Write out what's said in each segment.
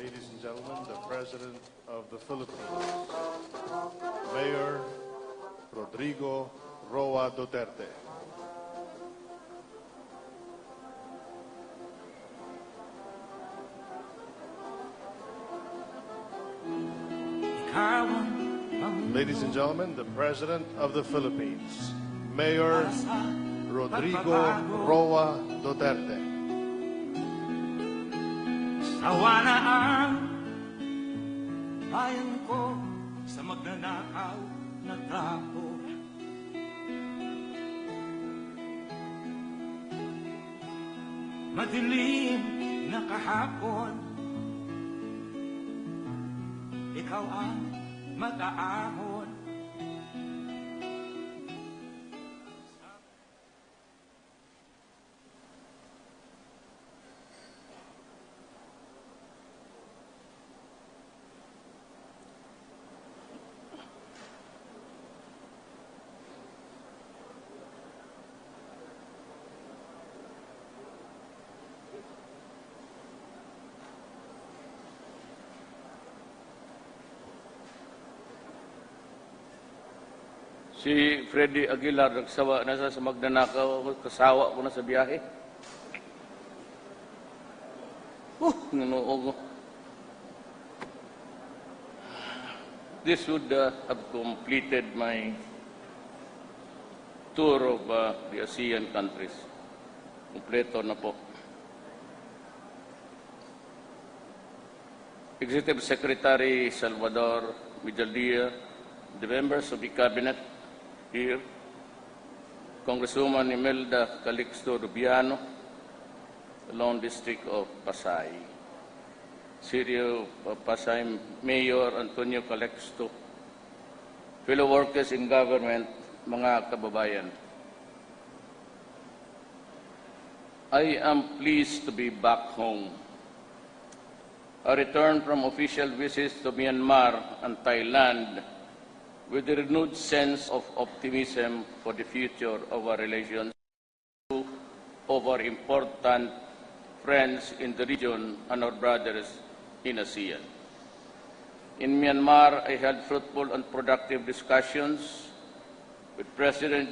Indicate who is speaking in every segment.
Speaker 1: Ladies and gentlemen, the President of the Philippines, Mayor Rodrigo Roa Duterte. Ladies and gentlemen, the President of the Philippines, Mayor Rodrigo Roa Duterte.
Speaker 2: Sawa na ang bayan ko sa magnanakaw na tao. Madilim na kahapon, ikaw ang mag-aahon.
Speaker 3: Si Freddy Aguilar, nagsawa na sa magnanakaw, kasawa ko na sa biyahe. Nanuog. This would have completed my tour of the ASEAN countries. Kompleto na po. Executive Secretary Salvador Villaldia, the members of the Cabinet here, Congresswoman Imelda Calixto Rubiano, the Lone District of Pasay, City of Pasay Mayor Antonio Calixto, fellow workers in government, mga kababayan. I am pleased to be back home. I returned from official visits to Myanmar and Thailand with a renewed sense of optimism for the future of our relations of our important friends in the region and our brothers in ASEAN. In Myanmar, I held fruitful and productive discussions with President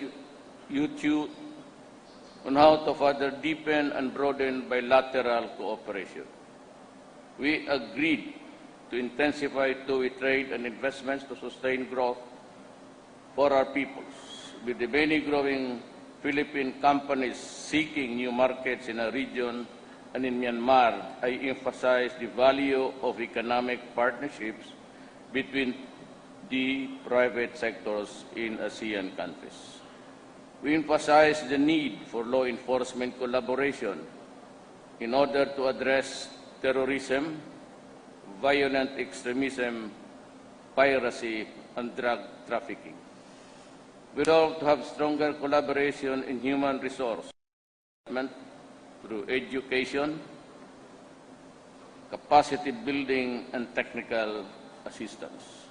Speaker 3: U Thu on how to further deepen and broaden bilateral cooperation. We agreed to intensify two-way trade and investments to sustain growth for our peoples. With the many growing Philippine companies seeking new markets in our region and in Myanmar, I emphasize the value of economic partnerships between the private sectors in ASEAN countries. We emphasize the need for law enforcement collaboration in order to address terrorism, violent extremism, piracy, and drug trafficking. We resolve to have stronger collaboration in human resource development through education, capacity building, and technical assistance.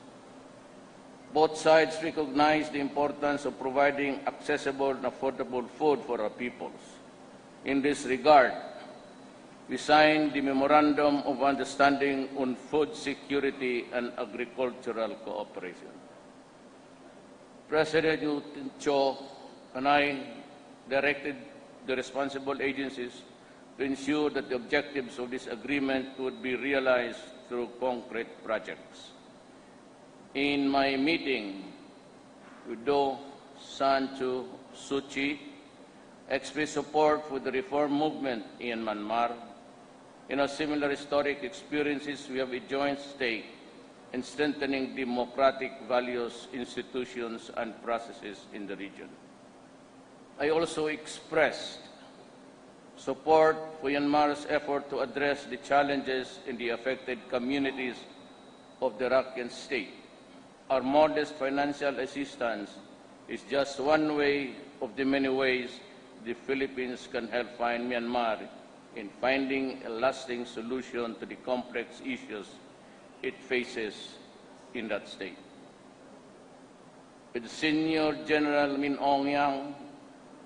Speaker 3: Both sides recognize the importance of providing accessible and affordable food for our peoples. In this regard, we signed the Memorandum of Understanding on Food Security and Agricultural Cooperation. President U Cho and I directed the responsible agencies to ensure that the objectives of this agreement would be realized through concrete projects. In my meeting with Daw San Suu Kyi, expressed support for the reform movement in Myanmar. In our similar historic experiences, we have a joint stake in strengthening democratic values, institutions, and processes in the region. I also expressed support for Myanmar's effort to address the challenges in the affected communities of the Rakhine State. Our modest financial assistance is just one way of the many ways the Philippines can help find Myanmar in finding a lasting solution to the complex issues it faces in that state. With Senior General Min Aung Hlaing,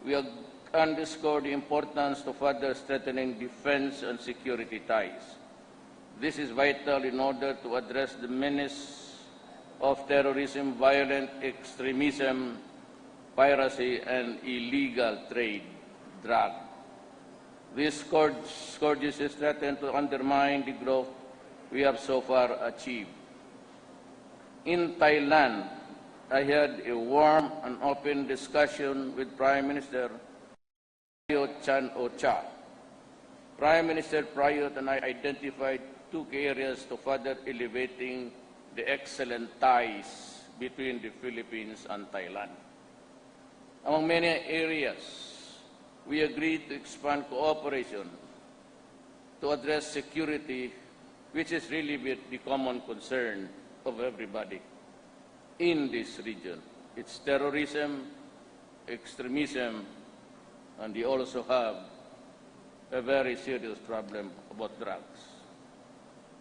Speaker 3: we have underscored the importance of further strengthening defense and security ties. This is vital in order to address the menace of terrorism, violent extremism, piracy, and illegal trade drug. These scourges threaten to undermine the growth we have so far achieved. In Thailand, I had a warm and open discussion with Prime Minister Prayut Chan-o-cha. Prime Minister Prayut and I identified two key areas to further elevating the excellent ties between the Philippines and Thailand. Among many areas, we agreed to expand cooperation to address security, which is really the common concern of everybody in this region. It's terrorism, extremism, and we also have a very serious problem about drugs.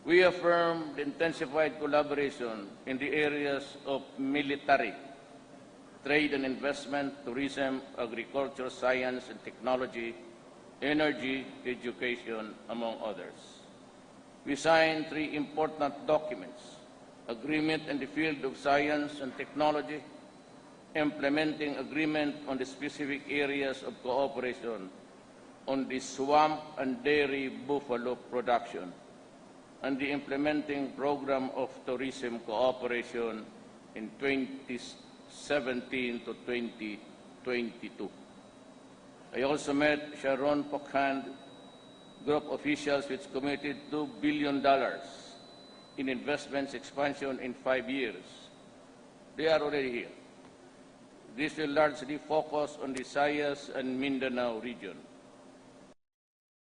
Speaker 3: We affirmed intensified collaboration in the areas of military, trade and investment, tourism, agriculture, science and technology, energy, education, among others. We signed 3 important documents: agreement in the field of science and technology, implementing agreement on the specific areas of cooperation on the swamp and dairy buffalo production, and the implementing program of tourism cooperation in 2017 to 2022. I also met Sharon Pokhand group officials which committed $2 billion in investments expansion in 5 years. They are already here. This will largely focus on the Visayas and Mindanao region.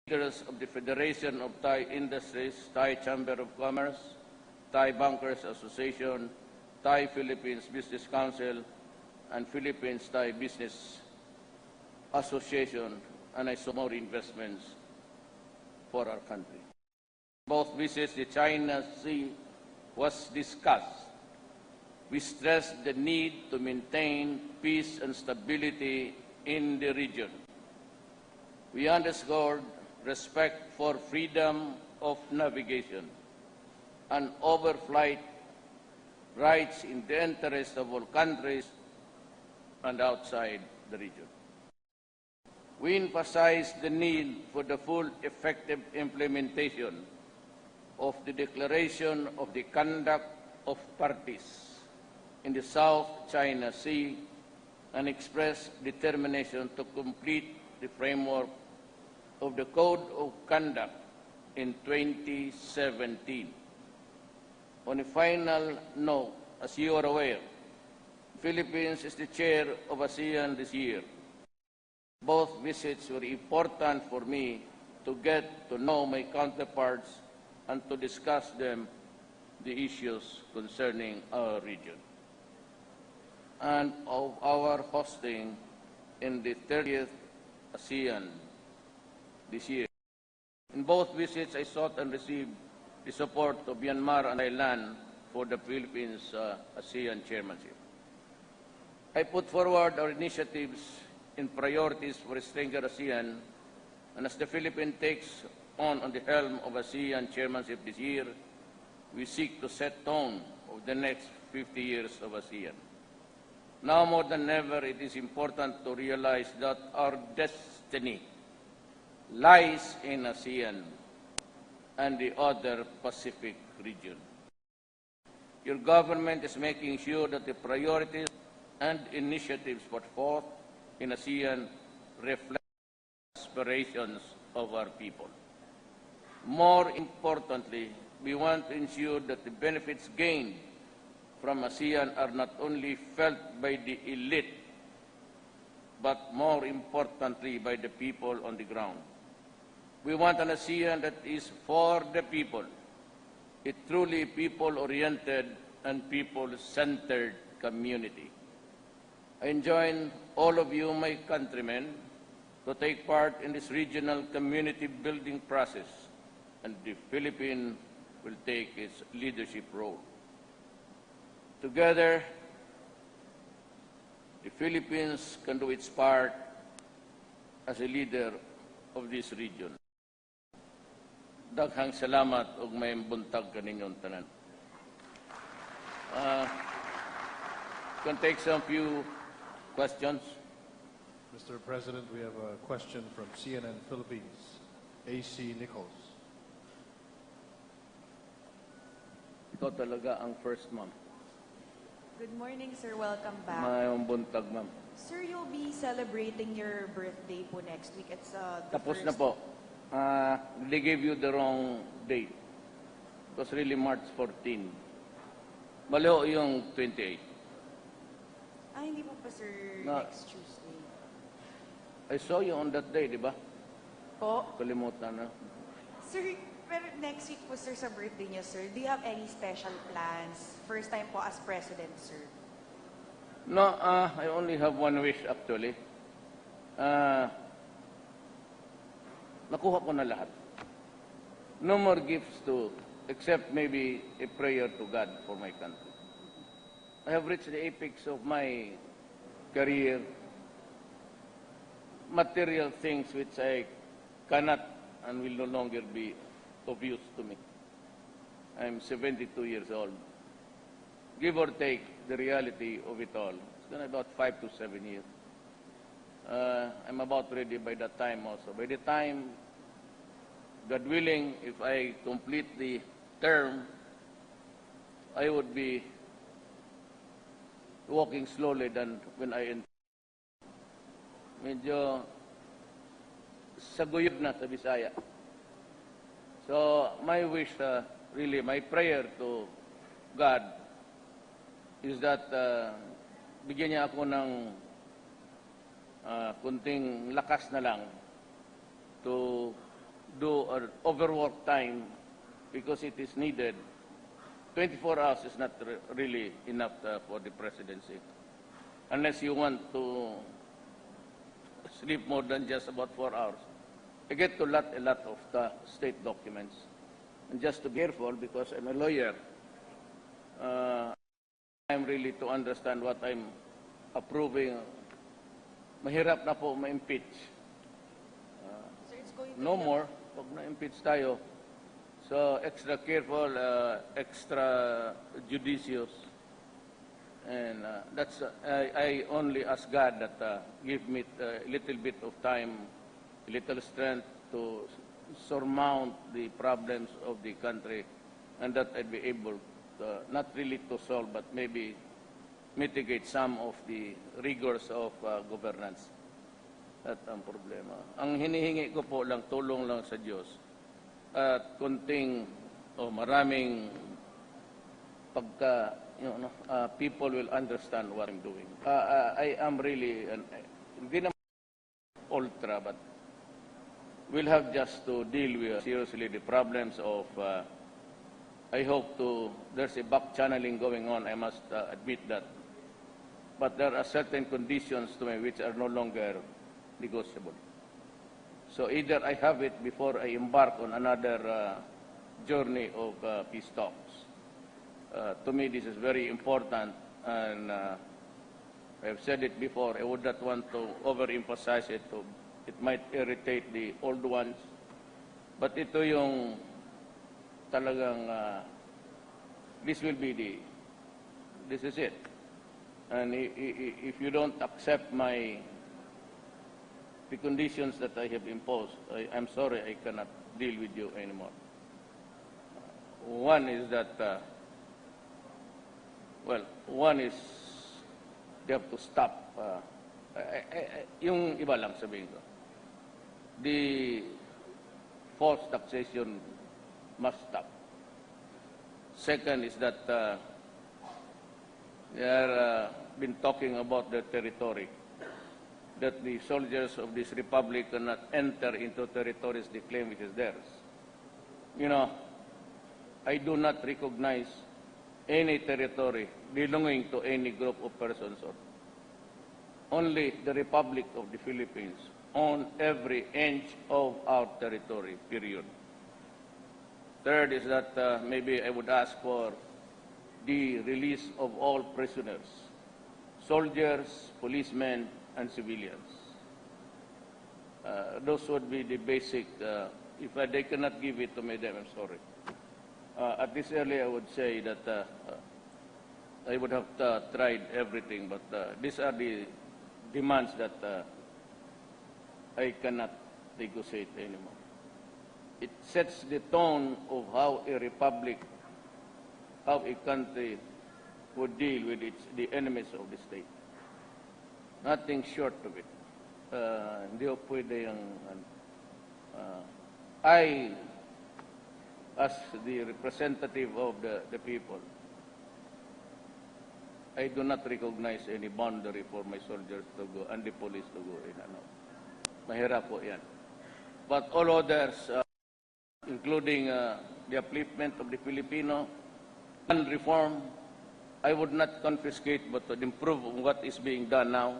Speaker 3: Leaders of the Federation of Thai Industries, Thai Chamber of Commerce, Thai Bankers Association, Thai Philippines Business Council, and Philippines Thai Business Association, and I saw more investments for our country. Both visits, the China Sea was discussed. We stressed the need to maintain peace and stability in the region. We underscored respect for freedom of navigation and overflight rights in the interest of all countries and outside the region. We emphasized the need for the full effective implementation of the Declaration of the Conduct of Parties in the South China Sea and expressed determination to complete the framework of the Code of Conduct in 2017. On a final note, as you are aware, Philippines is the chair of ASEAN this year. Both visits were important for me to get to know my counterparts and to discuss them the issues concerning our region and of our hosting in the 30th ASEAN this year. In both visits, I sought and received the support of Myanmar and Thailand for the Philippines ASEAN chairmanship. I put forward our initiatives in priorities for a stronger ASEAN, and as the Philippines takes on the helm of ASEAN chairmanship this year, we seek to set tone of the next 50 years of ASEAN. Now more than ever, it is important to realize that our destiny lies in ASEAN and the other Pacific region. Your government is making sure that the priorities and initiatives put forth in ASEAN reflect the aspirations of our people. More importantly, we want to ensure that the benefits gained from ASEAN are not only felt by the elite, but more importantly by the people on the ground. We want an ASEAN that is for the people, a truly people-oriented and people-centered community. I enjoin all of you, my countrymen, to take part in this regional community-building process, and the Philippines will take its leadership role. Together, the Philippines can do its part as a leader of this region. daghang salamat ug may buntag kaninyong tanan. Can take some few questions.
Speaker 1: Mr. President, we have a question from CNN Philippines. AC Nichols.
Speaker 3: Ikaw talaga ang first, ma'am.
Speaker 4: Good morning, sir. Welcome back.
Speaker 3: Mayong buntag, ma'am.
Speaker 4: Sir, you'll be celebrating your birthday po next week. It's the
Speaker 3: Tapos
Speaker 4: first...
Speaker 3: na po. They gave you the wrong date. It was really March 14. Maliho yung 28.
Speaker 4: hindi po pa, sir,
Speaker 3: Na-
Speaker 4: next Tuesday.
Speaker 3: I saw you on that day, di ba?
Speaker 4: Po?
Speaker 3: Kalimutan na.
Speaker 4: Sir, pero next week po, sir, sa birthday niyo, sir, do you have any special plans? First time po as president, sir.
Speaker 3: No, I only have one wish actually. Nakuha ko na lahat. No more gifts to, except maybe a prayer to God for my country. I have reached the apex of my career. Material things which I cannot and will no longer be of use to me. I'm 72 years old. Give or take the reality of it all, it's going to be about 5 to 7 years. I'm about ready by that time also. By the time, God willing, if I complete the term, I would be walking slowly than when I enter. Medyo saguyod na sa Bisaya. So, my wish, really, my prayer to God is that bigyan niya ako ng kunting lakas na lang to do overwork time because it is needed. 24 hours is not really enough for the presidency. Unless you want to sleep more than just about 4 hours. I get to a lot of the state documents. And just to be careful, because I'm a lawyer, I'm really to understand what I'm approving. Mahirap na po ma-impeach.
Speaker 4: Sir, it's going to
Speaker 3: No
Speaker 4: be
Speaker 3: more, pag na-impeach tayo. So, extra careful, extra judicious. And that's, I only ask God that give me a little bit of time, a little strength to surmount the problems of the country and that I'd be able to, not really to solve, but maybe mitigate some of the rigors of governance. At ang problema. Ang hinihingi ko po lang, tulong lang sa Diyos at kunting o maraming pagka people will understand what I'm doing. I am really, hindi naman ultra, but we'll have just to deal with seriously the problems of, I hope to, there's a back channeling going on, I must admit that. But there are certain conditions to me which are no longer negotiable. So either I have it before I embark on another journey of peace talks. To me, this is very important, and I've said it before, I would not want to overemphasize it. It might irritate the old ones. But ito yung talagang, this is it. And if you don't accept the conditions that I have imposed, I'm sorry, I cannot deal with you anymore. One is that, one is they have to stop. Yung iba lang sabihin ko. The forced taxation must stop. Second is that they are been talking about the territory, that the soldiers of this republic cannot enter into territories they claim it is theirs. You know, I do not recognize any territory belonging to any group of persons. Only the Republic of the Philippines owns every inch of our territory, period. Third is that maybe I would ask for the release of all prisoners, soldiers, policemen, and civilians. Those would be the basic If they cannot give it to me, then I'm sorry. At this early, I would say that I would have tried everything, but these are the demands that I cannot negotiate anymore. It sets the tone of how a republic, how a country would deal with the enemies of the state. Nothing short of it. Hindi ko pwede yung... I, as the representative of the people, I do not recognize any boundary for my soldiers to go and the police to go in. Mahirap po yan. But all others, including the upliftment of the Filipino and reform, I would not confiscate but would improve on what is being done now.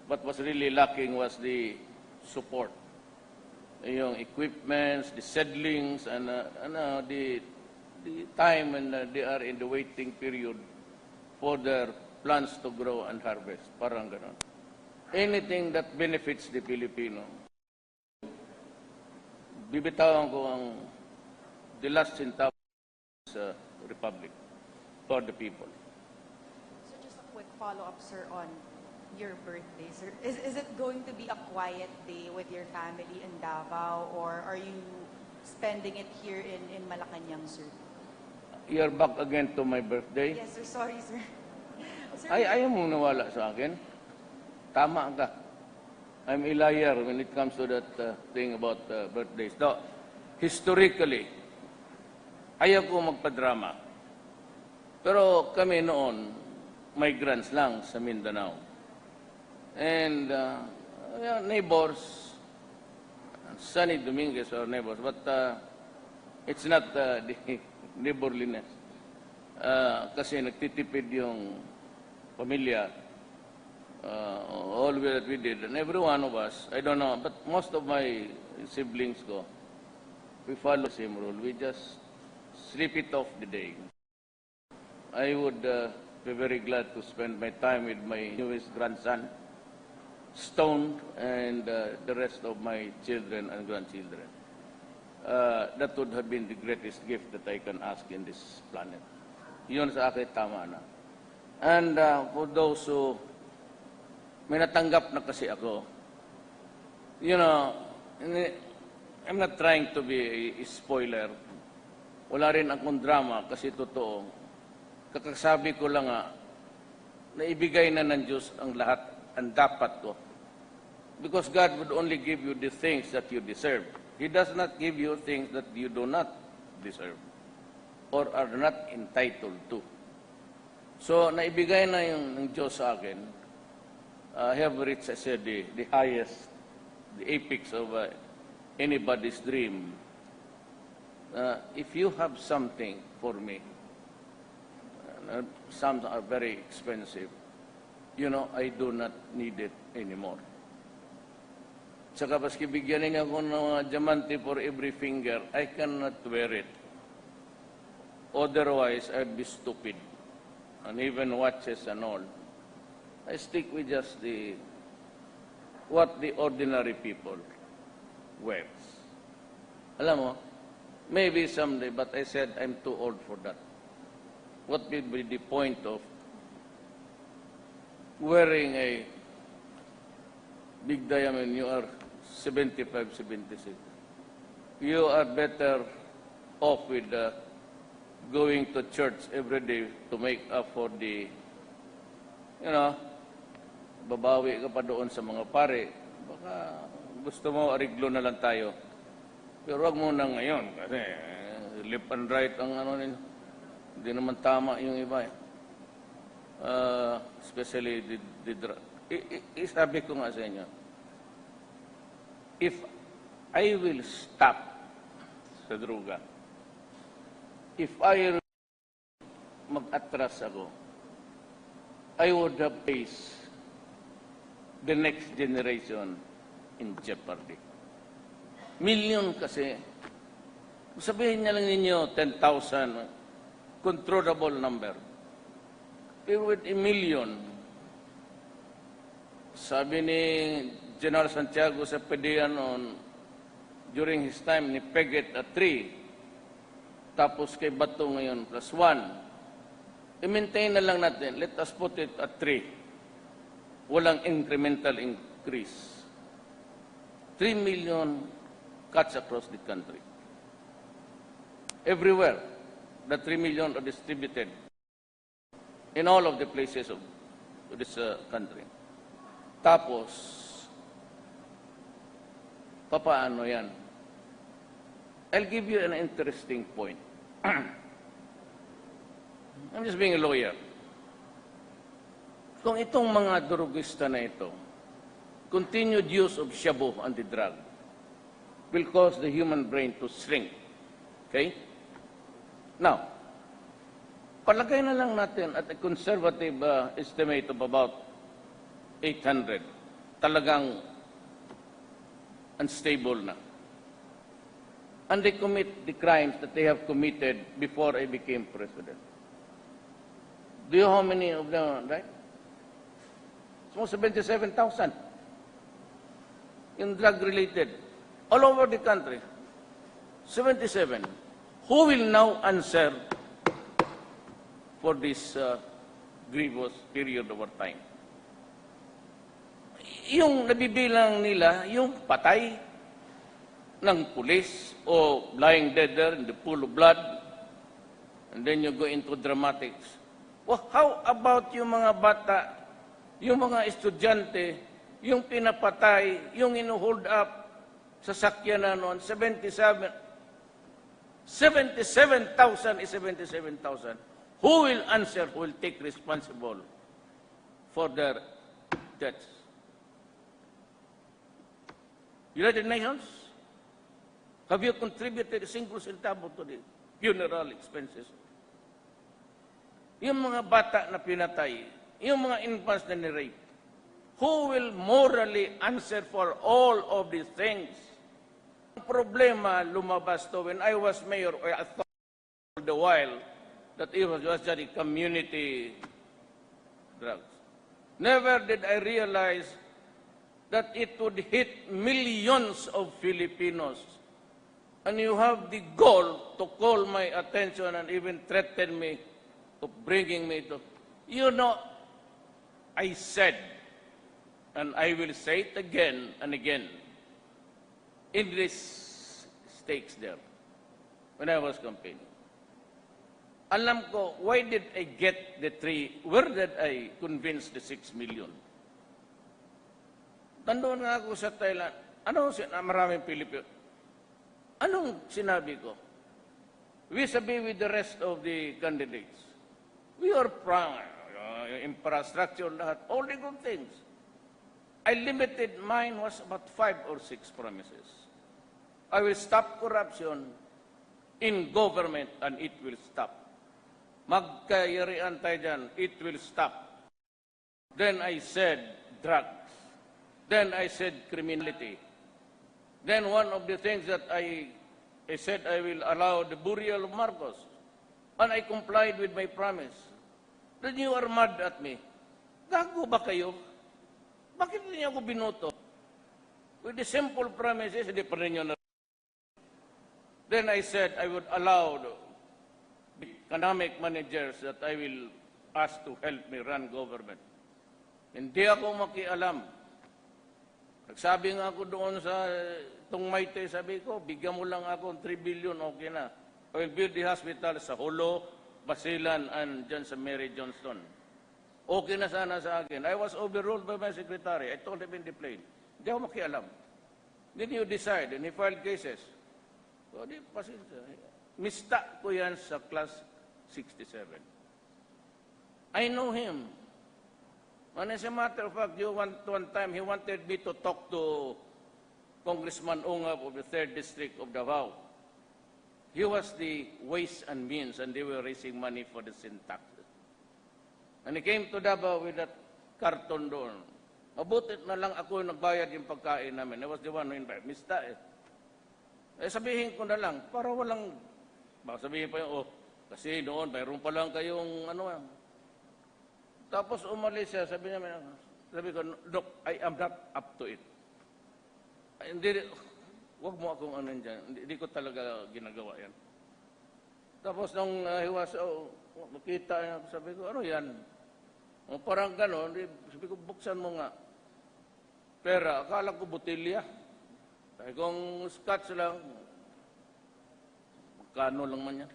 Speaker 3: What was really lacking was the support. Yung equipments, the seedlings, and the time when they are in the waiting period for their plants to grow and harvest. Parang ganon. Anything that benefits the Filipino. Bibitawan ko ang the last centavo sa Republic for the people.
Speaker 4: So just a quick follow-up, sir, on your birthday, sir. Is it going to be a quiet day with your family in Davao, or are you spending it here in Malacanang, sir?
Speaker 3: You're back again to my birthday?
Speaker 4: Yes, sir. Sorry, sir. Sir,
Speaker 3: Ayaw mong nawala sa akin. Tama ka. I'm a liar when it comes to that thing about birthdays. No, historically, ayaw ko magpadrama. Pero kami noon, migrants lang sa Mindanao. And neighbors, Sunny Dominguez are neighbors, but it's not the neighborliness. Kasi nagtitipid yung pamilya, all that we did, and every one of us, I don't know, but most of my siblings go, we follow the same rule. We just sleep it off the day. I would be very glad to spend my time with my newest grandson, Stone, and the rest of my children and grandchildren. That would have been the greatest gift that I can ask in this planet. Yun sa akin, tama na. And for those who, may natanggap na kasi ako, you know, I'm not trying to be a spoiler. Wala rin akong drama kasi totoo. Kakasabi ko lang nga, na ibigay na ng Diyos ang lahat, ang dapat ko. Because God would only give you the things that you deserve. He does not give you things that you do not deserve or are not entitled to. So, naibigay na yung ng Diyos sa akin. I have reached, I said, the highest, the apex of anybody's dream. If you have something for me, some are very expensive, you know, I do not need it anymore. Saka paski bigyan niya ako ng mga diamante for every finger, I cannot wear it. Otherwise, I'd be stupid. And even watches and all. I stick with just what the ordinary people wears. Alam mo, maybe someday, but I said I'm too old for that. What will be the point of wearing a big diamond? You are 75, 76. You are better off with going to church every day to make up for the, you know, babawi ka pa doon sa mga pare. Baka gusto mo, ariglo na lang tayo. Pero wag mo na ngayon kasi left and right ang ano ninyo. Hindi naman tama yung iba. Especially sabi ko nga sa inyo, if I will stop sa droga, if I mag-atras ako, I would have placed the next generation in jeopardy. Million kasi. Sabihin niya lang ninyo, 10,000, controllable number. Pero with a million, sabi ni General Santiago sa PDEA noon, during his time, ni peg it at 3. Tapos kay Bato ngayon, plus 1. I-maintain na lang natin. Let us put it at 3. Walang incremental increase. 3 million cuts across the country. Everywhere, the 3 million are distributed in all of the places of this country. Tapos, papaano yan? I'll give you an interesting point. I'm just being a lawyer. Kung itong mga drugista na ito, continued use of shabu and the drug will cause the human brain to shrink. Okay? Now, palagay na lang natin at a conservative estimate of about 800. Talagang unstable na. And they commit the crimes that they have committed before I became president. Do you know how many of them, right? It's almost 77,000 in drug-related, all over the country. 77. Who will now answer for this grievous period of our time? Yung nabibilang nila, yung patay ng pulis o lying dead there in the pool of blood, and then you go into dramatics. Well, how about yung mga bata, yung mga estudyante, yung pinapatay, yung ino-hold up sa sakyanan noon, 77,000 is 77,000. Who will answer, who will take responsible for their deaths? United Nations? Have you contributed a single centavo to the funeral expenses? Yung mga bata na pinatay, yung mga infants na ni-rape, who will morally answer for all of these things? Ang problema lumabas to when I was mayor, I thought all the while that it was just a community drugs. Never did I realize that it would hit millions of Filipinos. And you have the goal to call my attention and even threaten me of bringing me to... You know, I said, and I will say it again and again, in these stakes there, when I was campaigning. Alam ko, why did I get the 3? Where did I convince the 6 million? Tandoon nga ako sa Thailand. Maraming Pilipino. Anong sinabi ko? Vis-a-vis with the rest of the candidates. We are infrastructure, lahat, all the good things. I limited, mine was about 5 or 6 promises. I will stop corruption in government and it will stop. Magkayarian tayo dyan, it will stop. Then I said drugs. Then I said criminality. Then one of the things that I said I will allow the burial of Marcos. And I complied with my promise. Then you are mad at me. Gago ba kayo? Bakit hindi ako binoto? With the simple promises, hindi pa rin yun. Then I said I would allow the economic managers that I will ask to help me run government. Hindi ako makialam. Nagsabi nga ako doon sa Tungmayte, sabi ko, bigyan mo lang ako 3 billion, okay na. I will build the hospital sa Holo, Basilan, and dyan sa Mary Johnston. Okay na sana sa akin. I was overruled by my secretary. I told him in the plane. Hindi ako makialam. Then you decide, and he filed cases. So, di, pasensya. Mista ko yan sa class 67. I know him. And as a matter of fact, one time he wanted me to talk to Congressman Ungab of the 3rd District of Davao. He was the Ways and Means, and they were raising money for the sin taxes. And he came to Davao with that karton doon. Mabutit na lang ako yung nagbayad yung pagkain namin. I was the one who invited. Mista eh. Sabihin ko na lang, para walang... Baka sabihin pa yung, kasi noon, mayroon pa lang kayong Tapos umalis siya, sabi ko, look, I am not up to it. Hindi, Huwag mo akong ano dyan. Hindi ko talaga ginagawa yan. Tapos nung nakita niya, sabi ko, ano yan? Parang gano'n, sabi ko, buksan mo nga. Pera, akala ko botilya. Sabi kong scotch lang, magkano lang man yan.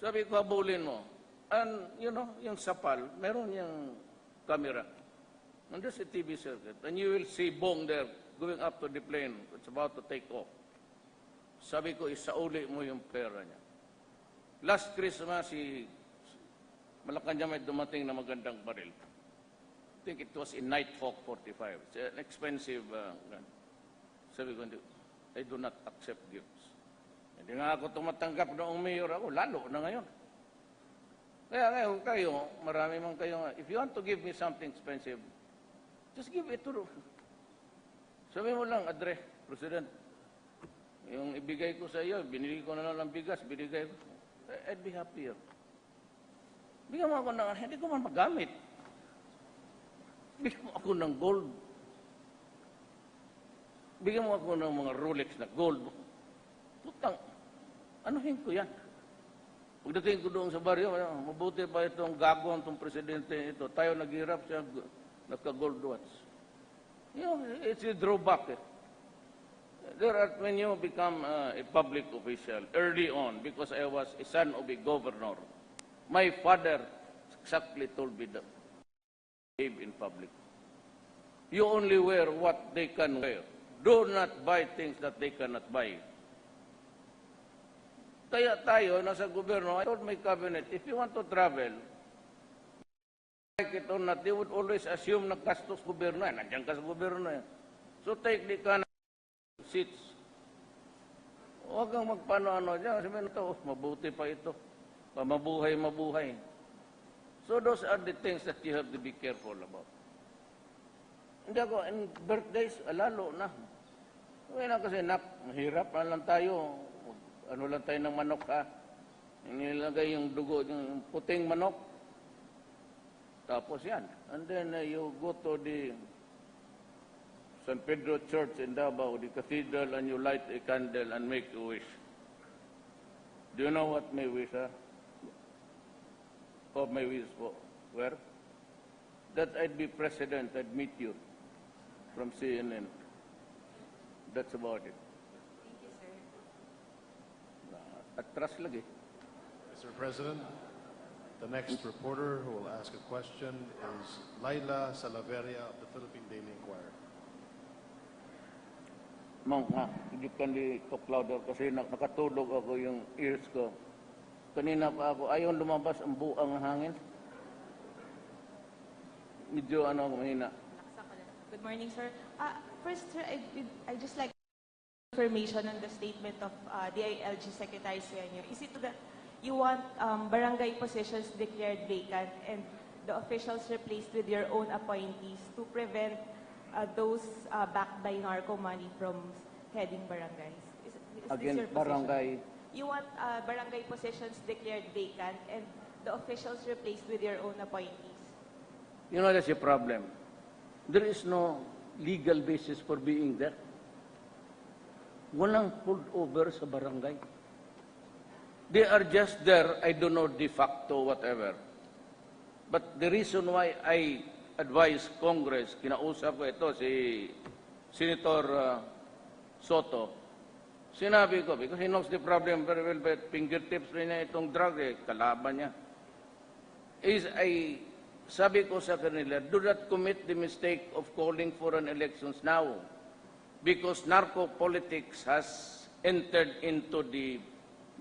Speaker 3: Sabi ko, habulin mo. And, yung sapal, meron yung camera. And there's a TV circuit. And you will see Bong there going up to the plane. It's about to take off. Sabi ko, isauli mo yung pera niya. Last Christmas, Malacanang may dumating na magandang baril. I think it was in Nighthawk 45. It's an expensive gun. Sabi ko, I do not accept gifts. Hindi nga ako tumatanggap na mayor ako, lalo na ngayon. Kaya ngayon kayo, marami man kayo, if you want to give me something expensive, just give it to sabi mo lang, Adre, President, yung ibigay ko sa iyo, binili ko na lang ng bigas, binigay ko. I'd be happier. Bigyan mo ako ng, hindi ko man magamit. Bigyan mo ako ng gold. Bigyan mo ako ng mga Rolex na gold. Putang, anuhin ko yan? Pagdating ko doon sa baryo, mabuti pa itong gagawin itong presidente ito. Tayo naghirap siya, nagka-gold watch. It's a drawback. When you become a public official, early on, because I was a son of a governor, my father exactly told me that behave in public. You only wear what they can wear. Do not buy things that they cannot buy. Kaya tayo, nasa gobyerno, I told my cabinet, if you want to travel, like it or not, they would always assume na gastos gobyerno. Nandiyan ka sa gobyerno. So take the kind of seats. Huwag kang magpano-ano dyan. Sabihin ito, mabuti pa ito. Mabuhay. So those are the things that you have to be careful about. Hindi ako, in birthdays, lalo na. Ngayon kasi, mahirap na lang tayo. Ano lang tayo ng manok, ha? Nilagay yung dugo, yung puting manok. Tapos yan. And then you go to the San Pedro Church in Davao, the cathedral, and you light a candle and make a wish. Do you know what my wish are? Of my wish were? That I'd be president, I'd meet you from CNN. That's about it.
Speaker 4: Thank you, sir.
Speaker 3: Atras lagi.
Speaker 1: Mr. President, the next reporter who will ask a question is Laila Salaveria of the Philippine Daily Inquirer.
Speaker 3: Mang, hindi ka di talk louder kasi nakatulog ako yung ears ko. Kanina pa ako, ayaw lumabas ang buang hangin. Medyo mahina.
Speaker 4: Good morning, sir. First, sir, I just like information on the statement of DILG Secretary Sueño. Is it that you want barangay positions declared vacant and the officials replaced with your own appointees to prevent those backed by narco money from heading barangays? Is
Speaker 3: Again,
Speaker 4: this your
Speaker 3: barangay.
Speaker 4: position? You want barangay positions declared vacant and the officials replaced with your own appointees?
Speaker 3: You know, that's a problem. There is no legal basis for being there. Walang pulled over sa barangay. They are just there, I don't know, de facto, whatever. But the reason why I advise Congress, kinausap ko ito si Senator Soto, sinabi ko, because he knows the problem very well, but fingertips rin niya itong drug, kalaban niya. Sabi ko sa kanila, do not commit the mistake of calling for an elections now because narco politics has entered into the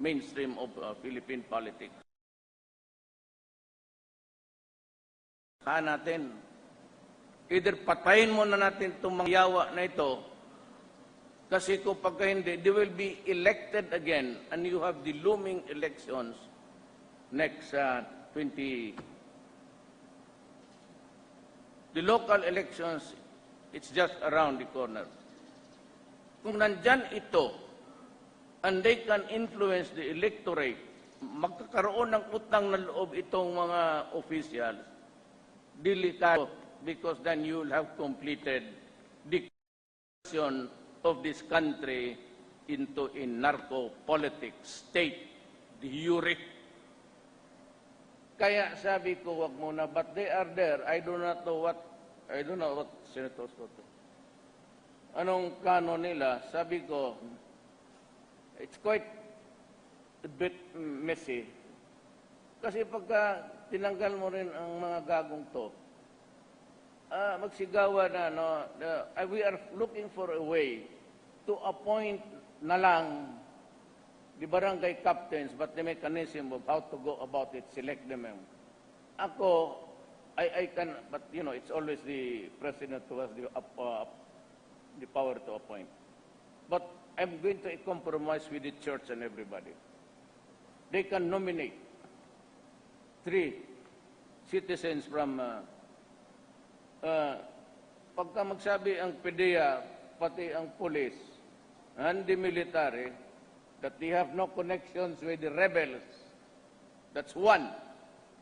Speaker 3: mainstream of Philippine politics. Natin, either patayin mo na natin itong mga yawa na ito, kasi kung pagka hindi, they will be elected again and you have the looming elections next 20. The local elections, it's just around the corner. Kung nandyan ito, and they can influence the electorate, magkakaroon ng utang na loob itong mga officials, delikado, because then you'll have completed the election of this country into a narco-politic state, de jure. Kaya sabi ko, wag muna, but they are there. I do not know what Senator Soto. Anong plano nila? Sabi ko, it's quite a bit messy. Kasi pagka tinanggal mo rin ang mga gagong to, magsigawa na, no? We are looking for a way to appoint na lang the barangay captains, but the mechanism of how to go about it, select them. Ako, I can, but you know, it's always the president who has the power to appoint. But I'm going to compromise with the church and everybody. They can nominate 3 citizens from, pagka magsabi ang PDEA, pati ang police, and the military, that they have no connections with the rebels. That's one.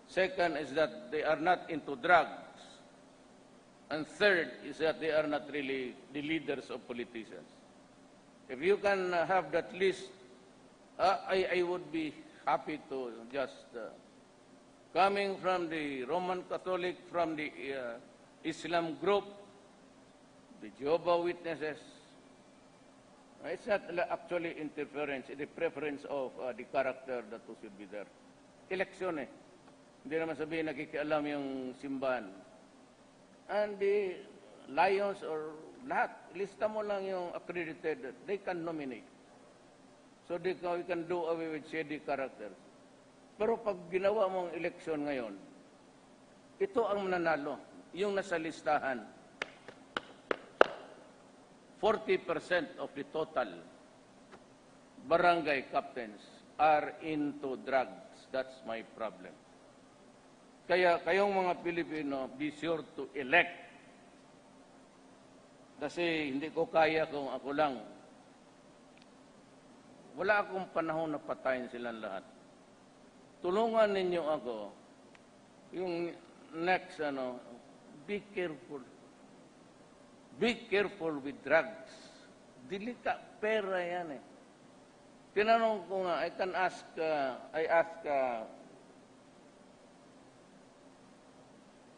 Speaker 3: Second is that they are not into drugs. And third is that they are not really the leaders of politicians. If you can have that list, I would be happy to just, coming from the Roman Catholic, from the Islam group, the Jehovah Witnesses, it's not actually interference, it's the preference of the character that who should be there. Eleksyon eh. Hindi naman sabihin nakikialam yung simbahan. And the Lions or lahat, lista mo lang yung accredited, they can nominate. So we can do away with shady characters. Pero pag ginawa mong eleksyon ngayon, ito ang mananalo, yung nasa listahan. 40% of the total barangay captains are into drugs. That's my problem. Kaya kayong mga Pilipino, be sure to elect. Kasi hindi ko kaya kung ako lang. Wala akong panahon na patayin silang lahat. Tulungan ninyo ako. Yung next, be careful. Be careful with drugs. Dilika, pera yan eh. Tinanong ko nga, I ask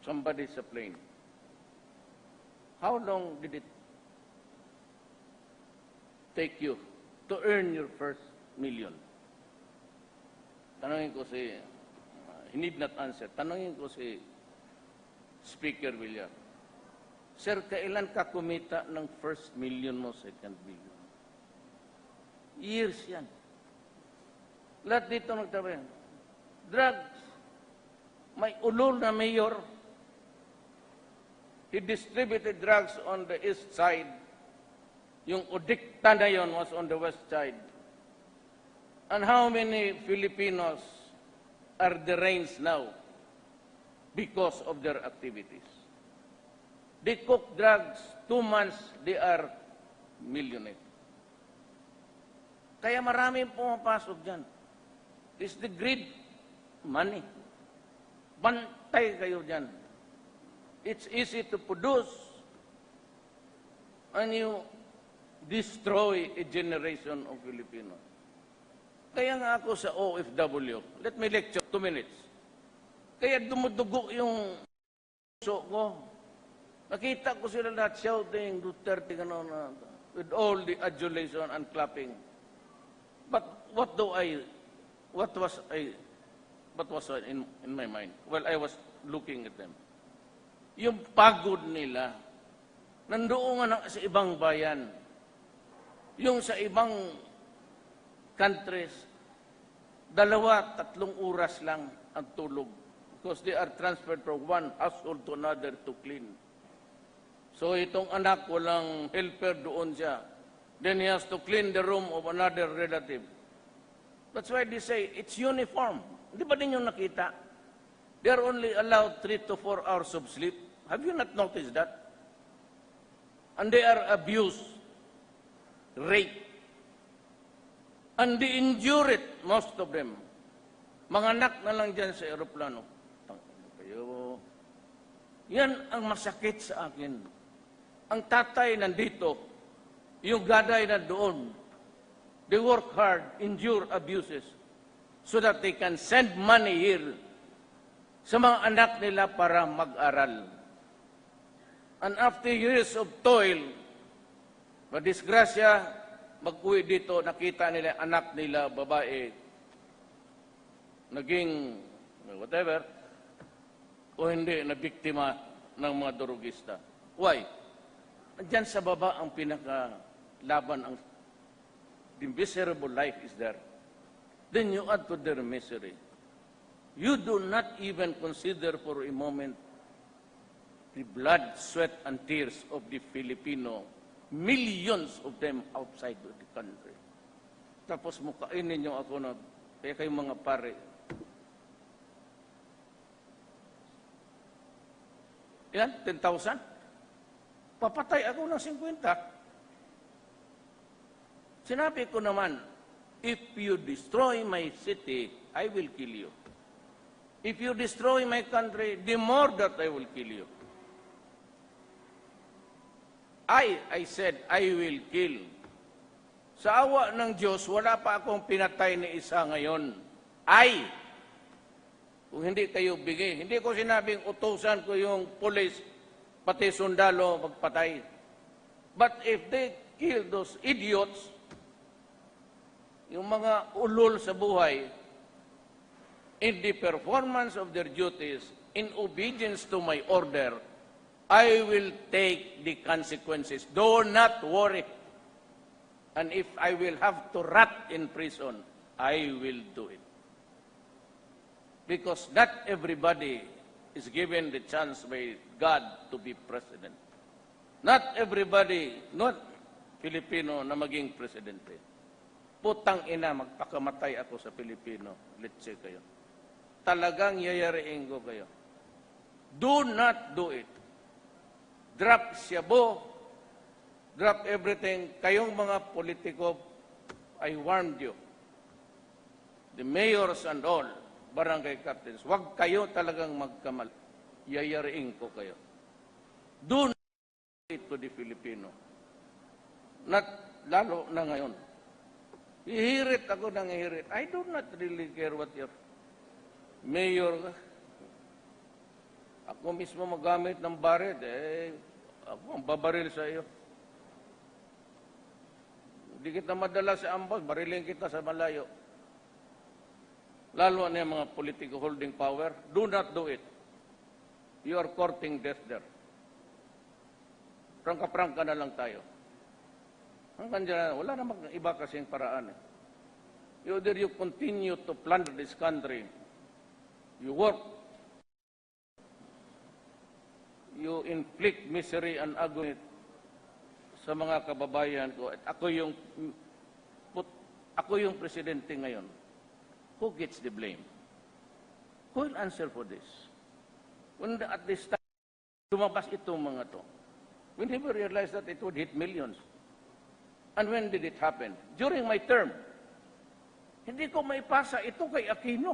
Speaker 3: somebody sa plane, how long did it take you to earn your first million? Tanongin ko si, he need not answer, tanongin ko si Speaker Villar, Sir, kailan ka kumita ng first million mo, second million? Years yan. Lahat dito nagtabi. Drugs. May ulol na mayor. He distributed drugs on the east side. Yung Udikta na yun was on the west side. And how many Filipinos are deranged now because of their activities? They cook drugs, 2 months, they are millionaire. Kaya marami pumapasok dyan. It's the greed, money. Bantay kayo dyan. It's easy to produce and you destroy a generation of Filipinos. Kaya nga ako sa OFW, let me lecture 2 minutes. Kaya dumudugo yung puso ko. Nakita ko sila lahat shouting, Duterte, gano'n, with all the adulation and clapping. But what was in my mind? Well, I was looking at them. Yung pagod nila, nandoon nga sa ibang bayan. Yung sa ibang countries, 2-3 oras lang ang tulog. Because they are transferred from one household to another to clean. So itong anak, walang helper, doon siya. Then he has to clean the room of another relative. That's why they say, it's uniform. Di ba ninyo nakita? They are only allowed 3 to 4 hours of sleep. Have you not noticed that? And they are abused, raped. And they endure it, most of them. Manganak na lang dyan sa aeroplano. Kayo. Yan ang masakit sa akin. Ang tatay nandito, yung gaday na doon. They work hard, endure abuses, so that they can send money here sa mga anak nila para mag-aral. And after years of toil, madisgrasya, mag-uwi dito, nakita nila anak nila, babae, naging whatever, o hindi, na biktima ng mga durugista. Why? Diyan sa baba ang pinakalaban, the miserable life is there. Then you add to their misery. You do not even consider for a moment the blood, sweat, and tears of the Filipino, millions of them outside of the country. Tapos mukainin niyo ako na, kaya kayong mga pare, yan, 10,000? Papatay ako ng 50. Sinabi ko naman, if you destroy my city, I will kill you. If you destroy my country, the more that I will kill you. I said, I will kill. Sa awa ng Diyos, wala pa akong pinatay ni isa ngayon. Kung hindi kayo bigay, hindi ko sinabing utusan ko yung pulis, pati sundalo magpatay. But if they kill those idiots, yung mga ulol sa buhay, in the performance of their duties, in obedience to my order, I will take the consequences. Do not worry. And if I will have to rot in prison, I will do it. Because not everybody is given the chance by God to be president. Not everybody, not Filipino na maging presidente. Putang ina, magpakamatay ako sa Pilipino. Let's say kayo. Talagang yayariin ko kayo. Do not do it. Drop Shabu, drop everything. Kayong mga politiko, I warned you. The mayors and all, barangay captains, wag kayo talagang magkamal. Yayariin ko kayo. Do not do it to the Filipino. Not lalo na ngayon. Ihirit ako ng ihirit. I do not really care what your mayor ka. Ako mismo magamit ng baril, ako ang babaril sa iyo. Hindi kita madala sa ambush, barilin kita sa malayo. Lalo na yung mga political holding power, do not do it. You are courting death there. Prangka-prangka na lang tayo. Hanggang dyan, wala namang iba kasing paraan. Either you continue to plunder this country, you work, you inflict misery and agony sa mga kababayan ko. At ako yung presidente ngayon. Who gets the blame? Who will answer for this? When at this time, lumabas itong mga to, we never realized that it would hit millions. And when did it happen? During my term. Hindi ko maipasa ito kay Aquino.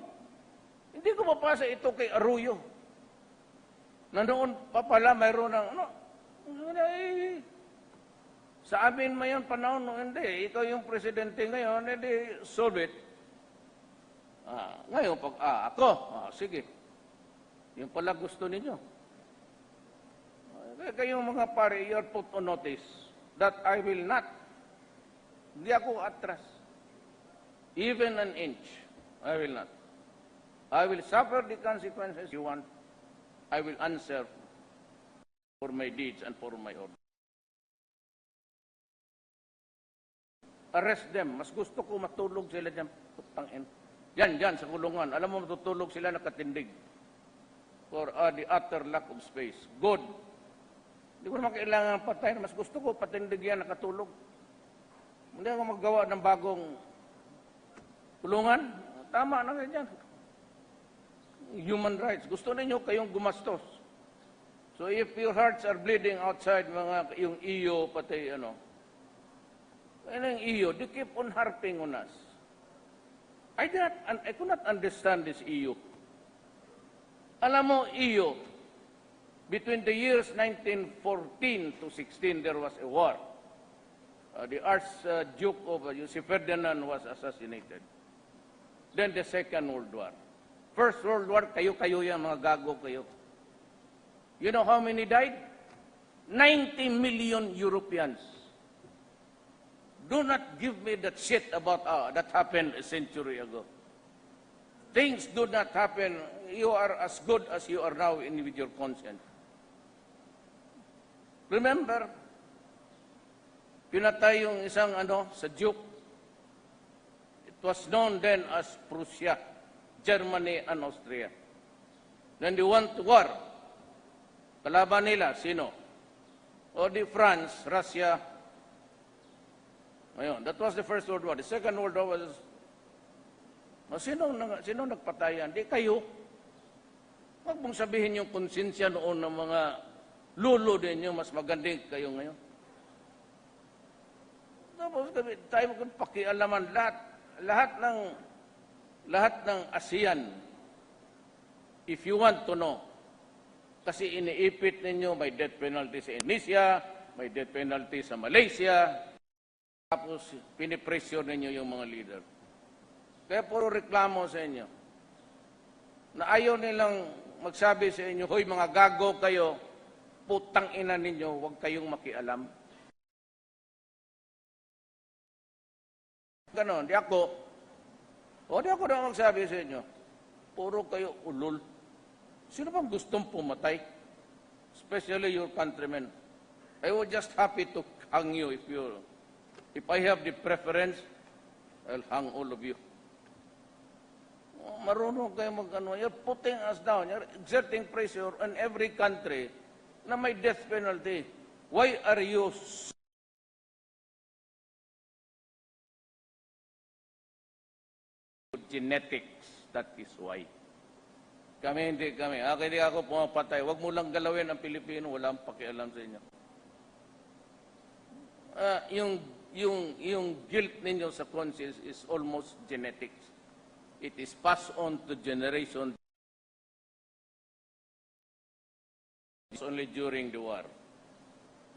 Speaker 3: Hindi ko mapasa ito kay Arroyo. Nandoon pa pala mayroon ng, sa amin mayon panahon, hindi, ikaw yung presidente ngayon, hindi, solve it. Ngayon, ako, sige. Yung pala gusto ninyo. Kayong mga pare, you're put on notice that I will not, hindi ako atras. Even an inch, I will not. I will suffer the consequences you want. I will answer for my deeds and for my order. Arrest them. Mas gusto ko matulog sila dyan. Putangin. Yan, sa kulungan. Alam mo, matutulog sila nakatindig. For the utter lack of space. Good. Hindi ko naman kailangan patayin. Mas gusto ko patindig yan nakatulog. Hindi ako maggawa ng bagong kulungan. Tama na ganyan. Human rights. Gusto ninyo kayong gumastos. So if your hearts are bleeding outside, yung iyo, pati ano, yung iyo, they keep on harping on us. I could not understand this iyo. Alam mo, iyo, between the years 1914 to 16, there was a war. the Archduke of Joseph Ferdinand was assassinated. Then the Second World War. First World War, kayo-kayo yan, mga gago kayo. You know how many died? 90 million Europeans. Do not give me that shit about that happened a century ago. Things do not happen. You are as good as you are now in with your conscience. Remember, pinatay yung isang sa Duke. It was known then as Prussia, Germany and Austria. Then they went to war. Kalaban nila, sino? O di France, Russia. Ayun, that was the First World War. The Second World War was, sino nagpatayan? Di kayo. Huwag mong sabihin yung konsensya noon ng mga lulo din nyo, mas magandang kayo ngayon. Tapos tayo pakialaman lahat ng ASEAN, if you want to know, kasi iniipit ninyo may death penalty sa Indonesia, may death penalty sa Malaysia, tapos pinipressure ninyo yung mga leader. Kaya puro reklamo sa inyo. Na ayaw nilang magsabi sa inyo, hoy mga gago kayo, putang ina ninyo, huwag kayong makialam. Ganon, di ako na magsabi sa inyo, puro kayo ulol. Sino bang gustong pumatay? Especially your countrymen. I was just happy to hang you if I have the preference, I'll hang all of you. Marunong kayo you're putting us down, you're exerting pressure on every country na may death penalty. Why are you genetics? That is why. Hindi kami. Hindi ako pumapatay. Huwag mo lang galawin ang Pilipino. Wala ang pakialam sa inyo. Yung guilt ninyo sa conscience is almost genetics. It is passed on to generation. It's only during the war.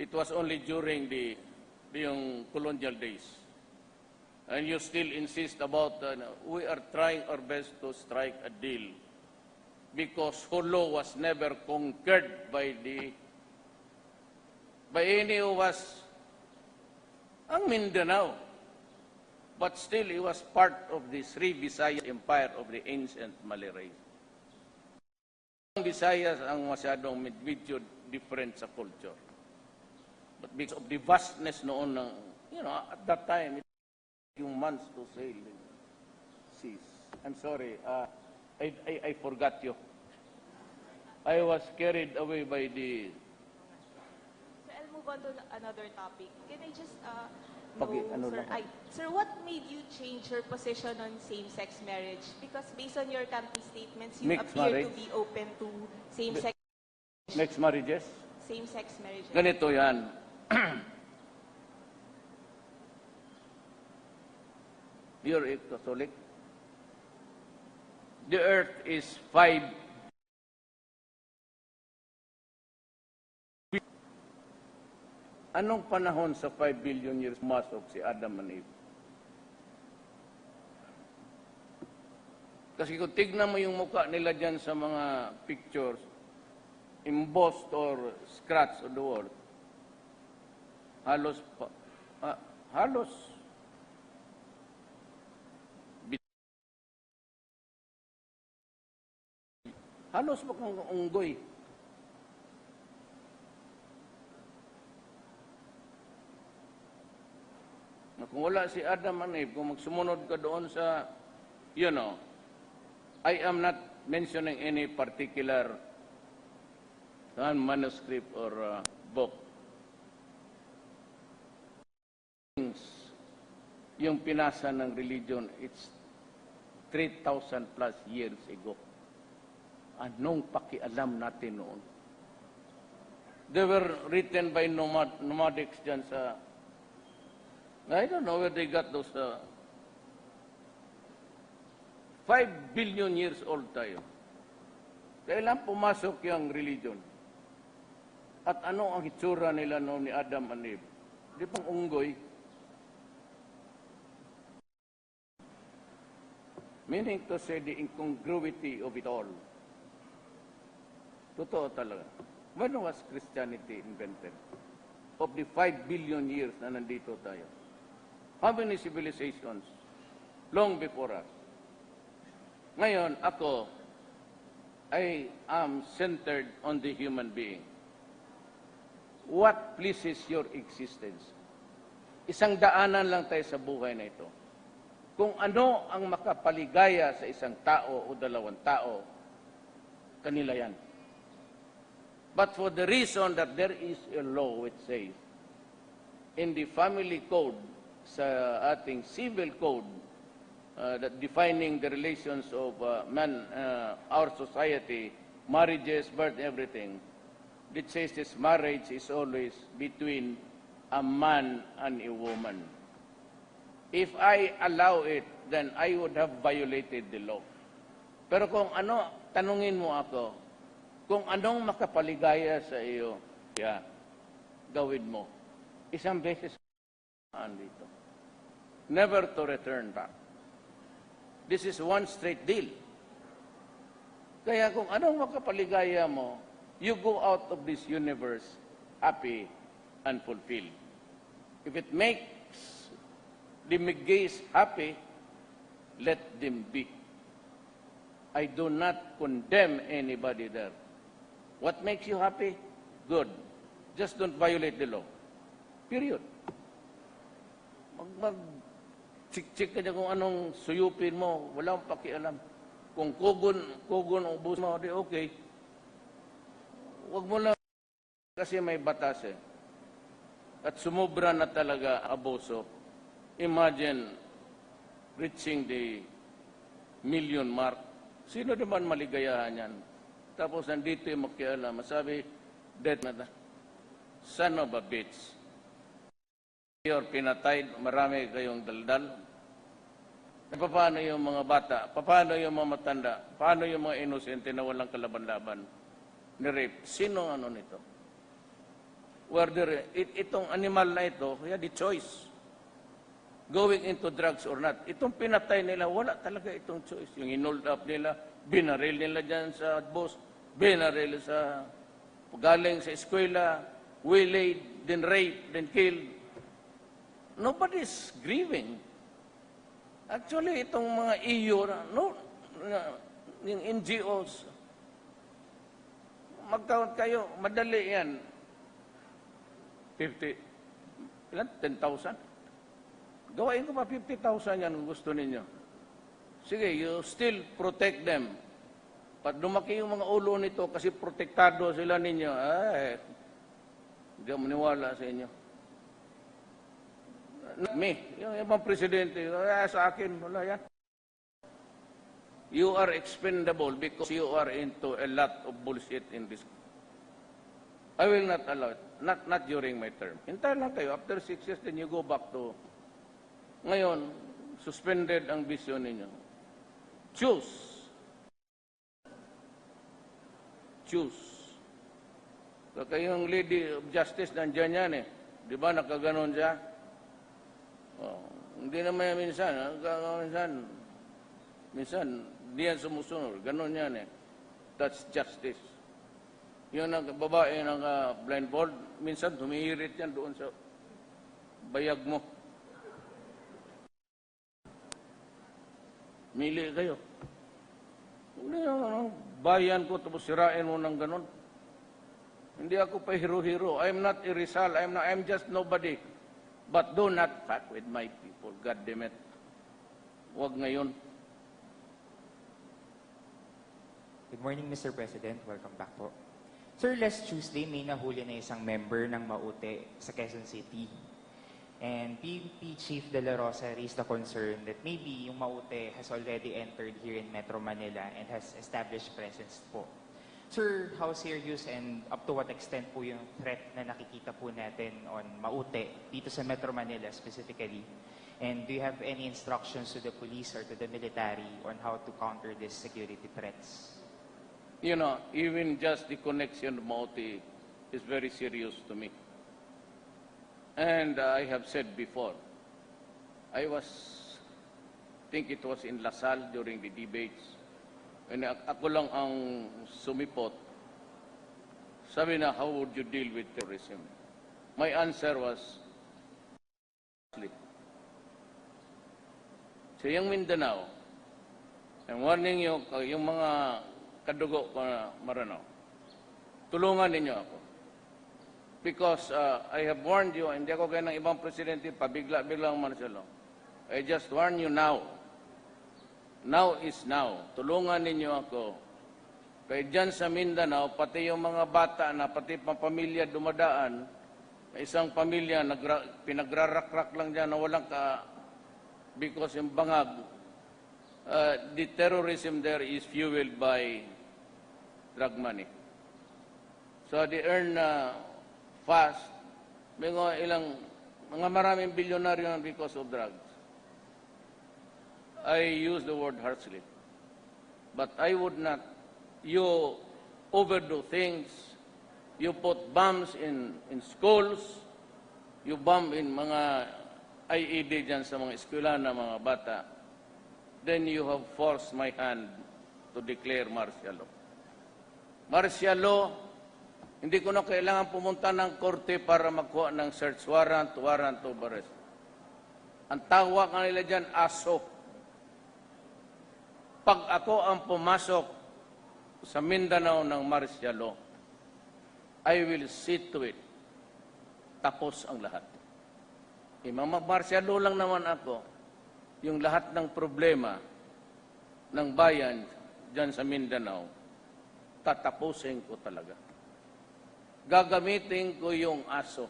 Speaker 3: It was only during yung colonial days. And you still insist about, we are trying our best to strike a deal because Jolo was never conquered by any who was ang Mindanao. But still, he was part of the Sri Visayas Empire of the ancient Malay race. Ang Visayas ang masyadong medyo different sa culture. But because of the vastness noon, at that time, it took few months to sail seas. I'm sorry, I forgot you. I was carried away by the...
Speaker 4: So I'll move on to another topic. Can I just
Speaker 3: Okay,
Speaker 4: sir, what made you change your position on same-sex marriage? Because based on your campaign statements, you
Speaker 3: Mixed
Speaker 4: appear
Speaker 3: marriage?
Speaker 4: to be open to same-sex
Speaker 3: Mixed marriages?
Speaker 4: same-sex marriages.
Speaker 3: Ganito yan. You're a Catholic. The earth is 5. Anong panahon sa 5 billion years masok si Adam and Eve? Kasi kung tignan mo yung mukha nila dyan sa mga pictures, embossed or scratched on the wall, halos mukhang unggoy. Kung wala si Adam and Eve, kung magsumunod ka doon sa, I am not mentioning any particular manuscript or book. Yung pinasa ng religion, it's 3,000 plus years ago. Anong pakialam natin noon? They were written by nomadics dyan sa... I don't know where they got those... 5 billion years old tayo. Kailan pumasok yung religion? At ano ang hitsura nila noon ni Adam and Eve? Di pang unggoy. Meaning to say the incongruity of it all. Totoo talaga. When was Christianity invented? Of the 5 billion years na nandito tayo. How many civilizations long before us? Ngayon, ako, I am centered on the human being. What pleases your existence? Isang daanan lang tayo sa buhay na ito. Kung ano ang makapaligaya sa isang tao o dalawang tao, kanila yan. But for the reason that there is a law which says, in the family code, sa ating civil code, that defining the relations of man, our society, marriages, birth, everything, it says this marriage is always between a man and a woman. If I allow it, then I would have violated the law. Pero kung ano, tanungin mo ako, kung anong makapaligaya sa iyo, gawin mo. Isang beses dito. Never to return back. This is one straight deal. Kaya kung anong makapaligaya mo, you go out of this universe happy and fulfilled. If it makes the gays happy, let them be. I do not condemn anybody there. What makes you happy? Good. Just don't violate the law. Period. Mag-chik-chik ka dyan kung anong suyupin mo, wala akong pakialam. Kung kugon o ubus mo, di okay. Huwag mo lang kasi may batas eh. At sumubra na talaga abuso. Imagine reaching the million mark. Sino naman maligayahan yan? Tapos nandito yung makialam. Masabi, dead na ta. Son of a bitch. You're pinatay, marami kayong daldal. E paano yung mga bata? Paano yung mga matanda? Paano yung mga inosente na walang kalaban-laban? Ni-rape. Sino ano nito? Itong animal na ito, the choice. Going into drugs or not. Itong pinatay nila, wala talaga itong choice. Yung inold up nila, binaril nila dyan sa bus, binaril sa galing sa eskwela, waylaid, then raped, then killed. Nobody's grieving. Actually, itong mga EU, yung NGOs, mag-count kayo, madali yan. 50, ilan? 10,000? Gawain ko pa 50,000 yan kung gusto ninyo. Sige, you still protect them. Pag lumaki yung mga ulo nito kasi protektado sila ninyo, hindi ako maniwala sa inyo. Yung ibang presidente, sa akin, wala yan. You are expendable because you are into a lot of bullshit in this. I will not allow it. Not during my term. Hintayin lang kayo. After 6 years, then you go back to... Ngayon, suspended ang vision ninyo. Choose. Choose. Kaya yung Lady of Justice, nandiyan yan eh. Di ba, nakaganon siya? Hindi naman minsan. Minsan, hindi yan sumusunod. Ganon yan eh. That's justice. Yung babae ng blindfold, minsan tumihirit yan doon sa bayag mo. Mili kayo. Hindi yung bayan ko tapos sirain mo ng ganon. Hindi ako pa hero-hero. I'm not a Rizal. I'm just nobody. But do not fuck with my people. God damn it. Huwag ngayon.
Speaker 5: Good morning, Mr. President. Welcome back po. Sir, last Tuesday, may nahuli na isang member ng Maute sa Quezon City. And PNP Chief De La Rosa raised the concern that maybe yung Maute has already entered here in Metro Manila and has established presence po. Sir, how serious and up to what extent po yung threat na nakikita po natin on Maute dito sa Metro Manila specifically? And do you have any instructions to the police or to the military on how to counter these security threats?
Speaker 3: You know, even just the connection of Maute is very serious to me. And I have said before, I was think it was in Lasal during the debates. And ako lang ang sumipot. Sabi na, how would you deal with terrorism? My answer was, sa yung Mindanao, I'm warning you, yung mga kadugo ko na Maranao, tulungan ninyo ako. Because I have warned you, hindi ako kaya ng ibang presidente, pabigla-biglang Marcelo. I just warn you now. Now is now. Tulungan ninyo ako. Kaya dyan sa Mindanao, pati yung mga bata na pati pamilya dumadaan, isang pamilya, pinagrarakrak lang dyan na walang because yung bangag, the terrorism there is fueled by drug money. So they earn fast. May mga maraming bilyonaryo because of drugs. I use the word harshly. But I would not. You overdo things. You put bombs in schools. You bomb in mga IED dyan sa mga eskwela na mga bata. Then you have forced my hand to declare martial law. Martial law, hindi ko na kailangan pumunta ng korte para magkuha ng search warrant of arrest. Ang tawag nila dyan, aso. Pag ako ang pumasok sa Mindanao ng martial law, I will see to it. Tapos ang lahat. Mag-martial law lang naman ako, yung lahat ng problema ng bayan dyan sa Mindanao, tatapusin ko talaga. Gagamitin ko yung aso.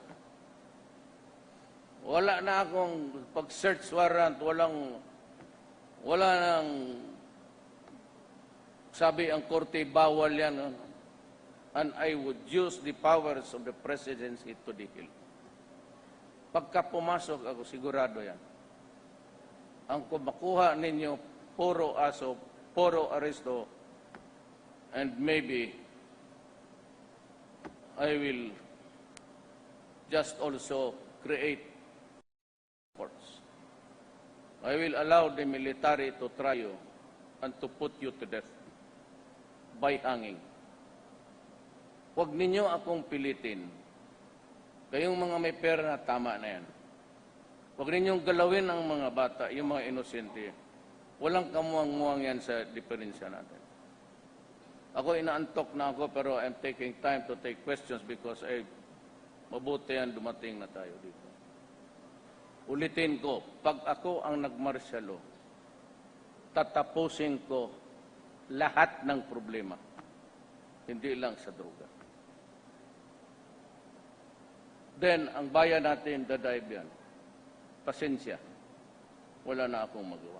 Speaker 3: Wala na akong pag-search warrant, wala nang sabi ang korte, bawal yan. And I would use the powers of the presidency to the hill. Pagka pumasok ako, sigurado yan. Ang kumakuha ninyo, puro aso, puro aresto, and maybe I will just also create courts. I will allow the military to try you and to put you to death by hanging. Huwag ninyo akong pilitin. Kayong mga may pera na, tama na yan. Huwag ninyong galawin ang mga bata, yung mga inosente. Walang kamuang-muang yan sa diferensya natin. Ako, inaantok na ako, pero I'm taking time to take questions because mabuti yan, dumating na tayo dito. Ulitin ko, pag ako ang nagmarsyalo, tatapusin ko lahat ng problema. Hindi lang sa droga. Then, ang bayan natin, dadive yan. Pasensya. Wala na akong magawa.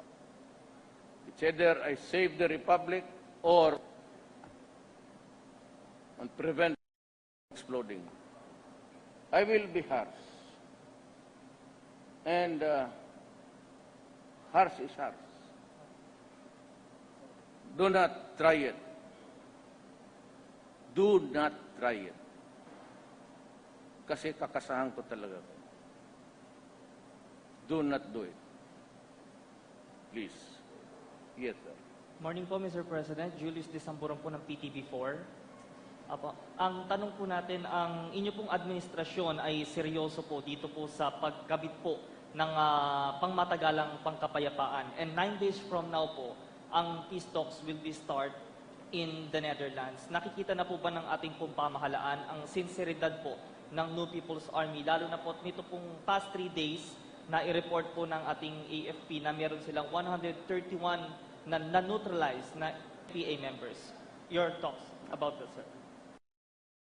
Speaker 3: It's either I save the republic or and prevent exploding. I will be harsh. And harsh is harsh. Do not try it. Do not try it. Kasi kakasahan ko talaga. Do not do it. Please. Yes, sir.
Speaker 6: Morning po, Mr. President. Julius De Samburan po ng PTV4. Apo, ang tanong po natin, ang inyo pong administrasyon ay seryoso po dito po sa pagkabit po ng pangmatagalang pangkapayapaan. And 9 days from now po, ang peace talks will be start in the Netherlands. Nakikita na po ba ng ating pong pamahalaan ang sinseridad po ng New People's Army, lalo na po nito pong past 3 days na i-report po ng ating AFP na meron silang 131 na neutralized na PA members. Your thoughts about this, sir?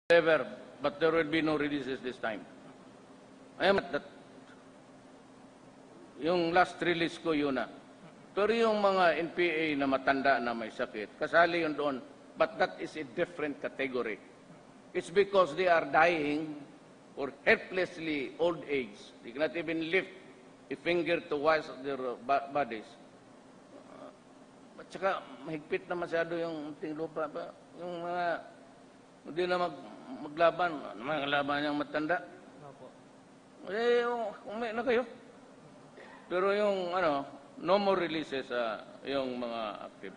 Speaker 3: Never, but there will be no releases this time. I am at that. Yung last release ko yun na. Pero yung mga NPA na matanda na may sakit, kasali yun doon, but that is a different category. It's because they are dying or helplessly old age. They cannot even lift a finger to wash their bodies. At saka mahigpit na masyado yung ting lupa ba? Yung mga hindi na maglaban. Mga laban yung matanda.
Speaker 6: Opo.
Speaker 3: Umay na kayo. Pero yung no more releases yung mga active.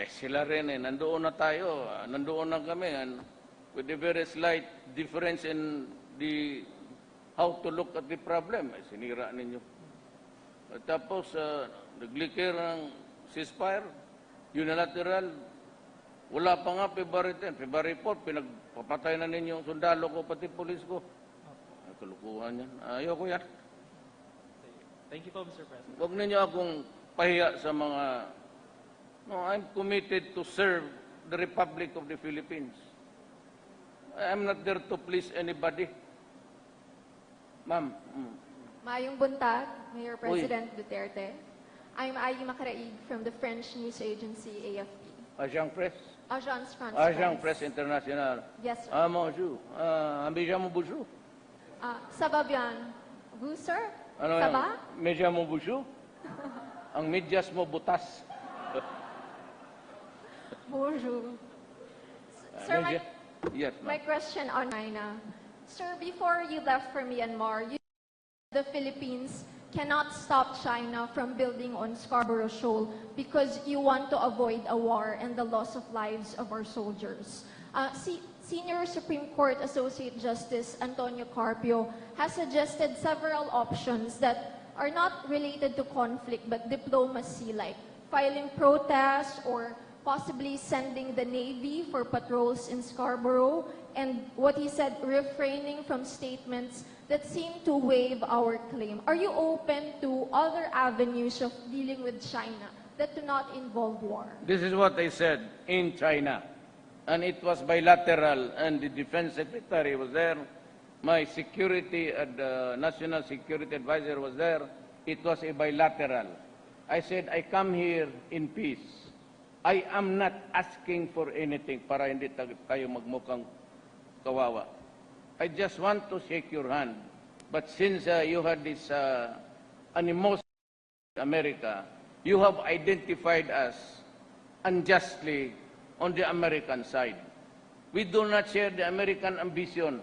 Speaker 3: Sila rin nandoon na tayo, nandoon na kami, and with a very slight difference in the how to look at the problem, sinira ninyo. At tapos, naglikir ng ceasefire, unilateral, wala pa nga February 10, February 4, pinagpapatay na ninyo ang sundalo ko, pati polis ko. Kalukuhan yan. Ayoko yan.
Speaker 6: Thank you po, Mr. President.
Speaker 3: Huwag ninyo akong pahiya sa mga... No, I'm committed to serve the Republic of the Philippines. I'm not there to please anybody. Ma'am.
Speaker 7: Mayong buntag, Mayor President Duterte. I'm Ayi Macaraig from the French news agency AFP.
Speaker 3: Agence Presse.
Speaker 7: Agence France
Speaker 3: Agence
Speaker 7: Presse.
Speaker 3: Presse Internationale.
Speaker 7: Yes, sir.
Speaker 3: Bonjour. Ambija mo bonjour.
Speaker 7: Ça va bien? Vous, sir?
Speaker 3: Ano
Speaker 7: Ça
Speaker 3: yan?
Speaker 7: va?
Speaker 3: Medya mo bonjour? Ang medyas mo butas.
Speaker 7: Bonjour. Sir,
Speaker 3: Medya- Yes,
Speaker 7: my
Speaker 3: ma'am.
Speaker 7: question on China. Sir, before you left for Myanmar, you the Philippines cannot stop China from building on Scarborough Shoal because you want to avoid a war and the loss of lives of our soldiers. Senior Supreme Court Associate Justice Antonio Carpio has suggested several options that are not related to conflict but diplomacy, like filing protests or possibly sending the Navy for patrols in Scarborough, and what he said, refraining from statements that seem to waive our claim. Are you open to other avenues of dealing with China that do not involve war?
Speaker 3: This is what I said in China. And it was bilateral, and the defense secretary was there. My security, national security advisor was there. It was a bilateral. I said, I come here in peace. I am not asking for anything para hindi tayo magmukhang kawawa. I just want to shake your hand. But since you had this animosity in America, you have identified us unjustly on the American side. We do not share the American ambition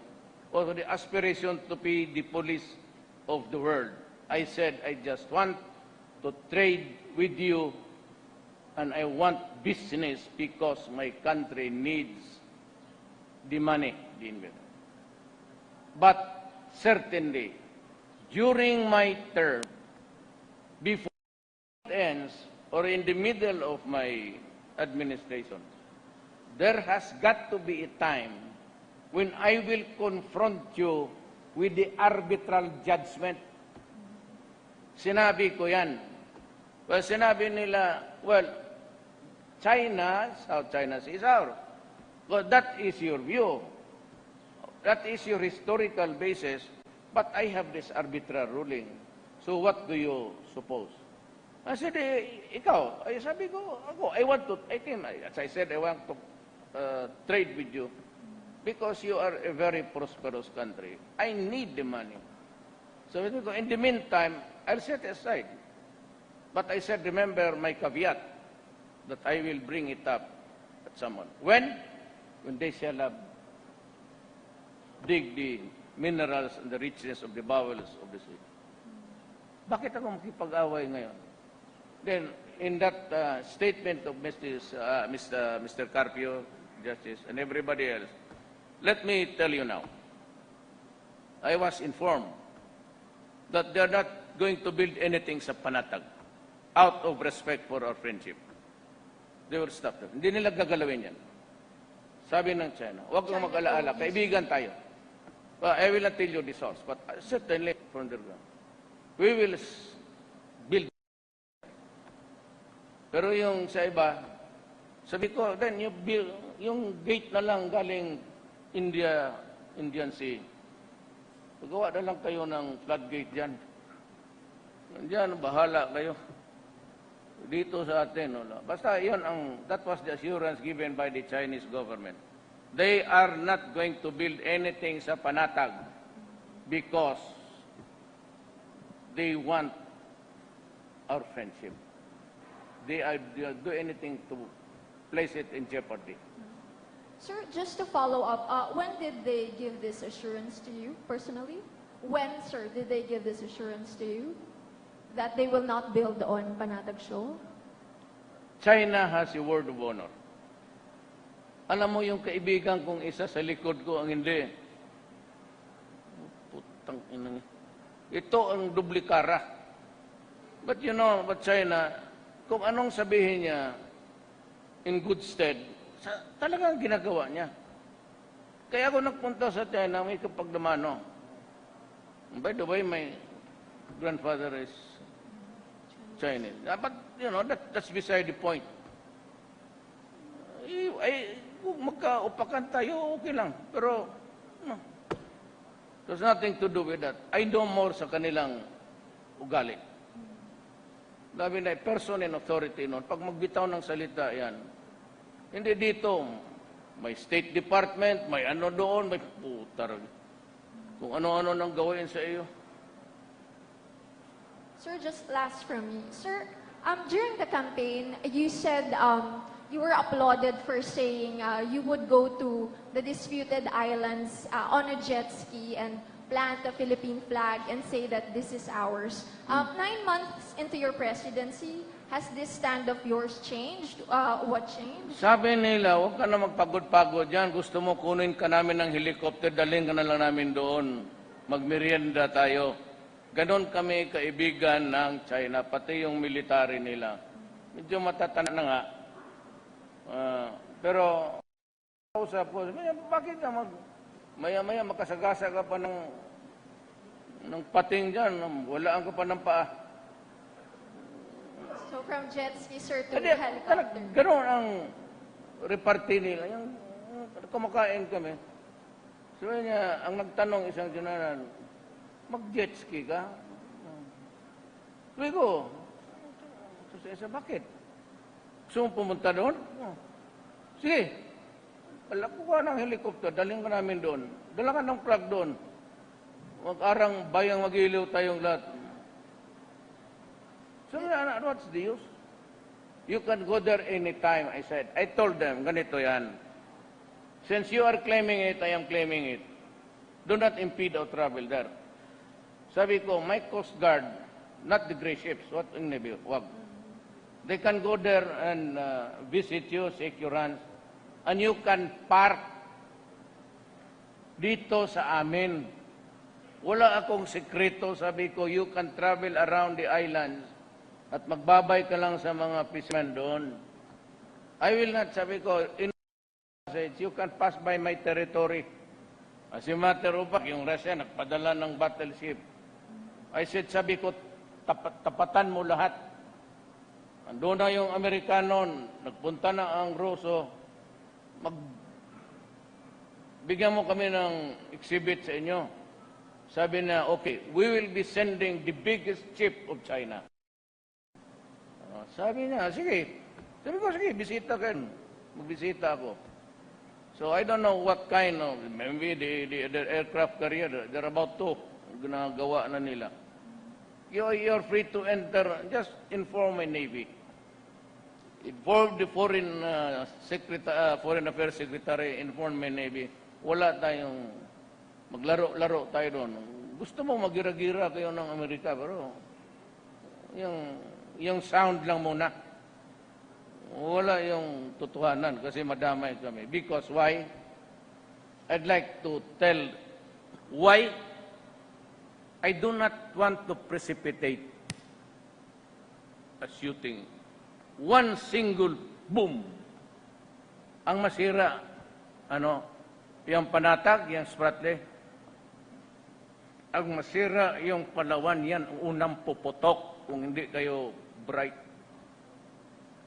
Speaker 3: or the aspiration to be the police of the world. I said, I just want to trade with you, and I want business because my country needs the money, the investment. But certainly, during my term, before it ends, or in the middle of my administration, there has got to be a time when I will confront you with the arbitral judgment. Sinabi ko yan. Well, sinabi nila, well, China, South China Sea is ours. Well, that is your view. That is your historical basis. But I have this arbitral ruling. So what do you suppose? I said, ikaw. Sabi ko, ako, as I said, I want to trade with you because you are a very prosperous country. I need the money. So in the meantime, I'll set aside. But I said, remember my caveat, that I will bring it up at someone. When they shall have dig the minerals and the richness of the bowels of the sea. Bakit ako makipag-away ngayon? Then, in that statement of Mr. Carpio, Justice, and everybody else, let me tell you now, I was informed that they're not going to build anything sa Panatag out of respect for our friendship. They will stop them. Hindi nila gagalawin yan. Sabi ng China, huwag kang mag-alaala, kaibigan tayo. I will not tell you the source, but certainly from the ground. We will build. Pero yung sa iba, sabi ko, then yung gate na lang galing Indian Sea. Pagawa na lang kayo ng floodgate dyan. Diyan, bahala kayo. Dito sa atin, no? Basta yun that was the assurance given by the Chinese government. They are not going to build anything sa Panatag because they want our friendship. They'll do anything to place it in jeopardy.
Speaker 7: Sir, just to follow up, when did they give this assurance to you personally? When, sir, did they give this assurance to you? that they will not build on Panatag Shoal?
Speaker 3: China has a word of honor. Alam mo yung kaibigan kong isa sa likod ko ang hindi. Putang ina. Ito ang dublikara. But you know, but China, kung anong sabihin niya in good stead, talagang ginagawa niya. Kaya ako nagpunta sa China, may kapagdamano. By the way, my grandfather is Chinese. But, you know, that's beside the point. Kung magkaupakan tayo, okay lang. Pero, no. There's nothing to do with that. I know more sa kanilang ugali. Labi na, person in authority noon. Pag magbitaw ng salita yan, hindi dito, may State Department, may ano doon, may putar. Kung ano-ano nang gawin sa iyo.
Speaker 7: Sir, just last from me. Sir, during the campaign, you said you were applauded for saying you would go to the disputed islands on a jet ski and plant a Philippine flag and say that this is ours. 9 months into your presidency, has this stand of yours changed? What changed?
Speaker 3: Sabi nila, huwag ka na magpagod-pagod yan. Gusto mo kunin ka namin ng helicopter, dalhin ka na lang namin doon. Magmerienda tayo. Ganon kami kaibigan ng China, pati yung military nila. Medyo matatanda na nga. Pero, kausap ko, bakit ka maya-maya makasagasa ka pa ng pating dyan, walaan ka pa ng paa.
Speaker 7: So from jet ski, sir, to
Speaker 3: Hindi,
Speaker 7: helicopter.
Speaker 3: ganon ang reparti nila. Yung kumakain kami. Sabi niya, ang nagtanong isang general, mag-jet ski ka? Sabi ko, bakit? Gusto mo pumunta doon? Sige. Wala ko ka ng helicopter, daling ka namin doon. Dala ka ng flag doon. Mag-arang bayang mag-iliw tayong lahat. So, what's the use? You can go there anytime, I said. I told them, ganito yan. Since you are claiming it, I am claiming it. Do not impede our travel there. Sabi ko, my Coast Guard, not the gray ships, what in Navy, wag. They can go there and visit you, shake your hands, and you can park dito sa amin. Wala akong sekreto, sabi ko, you can travel around the islands at magbabay ka lang sa mga fishermen doon. I will not, sabi ko, you can pass by my territory. As a matter of fact, yung Russia nagpadala ng battleship. I said, sabi ko, tapatan mo lahat. Andun na yung Amerikano, nagpunta na ang Ruso, bigyan mo kami ng exhibit sa inyo. Sabi na, okay, we will be sending the biggest ship of China. Sabi niya, sige. Sabi ko, sige, bisita kayo. Magbisita ako. So I don't know what kind of, maybe the aircraft carrier, they're about to, ginagawa na nila. You're free to enter, just inform my Navy. Inform the Foreign Affairs Secretary, inform my Navy. Wala tayong, maglaro-laro tayo doon. Gusto mo magira-gira kayo ng Amerika, pero yung sound lang muna. Wala yung totohanan kasi madamay kami. Because why? I'd like to tell why I do not want to precipitate a shooting. One single boom ang masira. Yung Panatag, yung Spratly. Ang masira yung Palawan, yan unang puputok kung hindi kayo bright.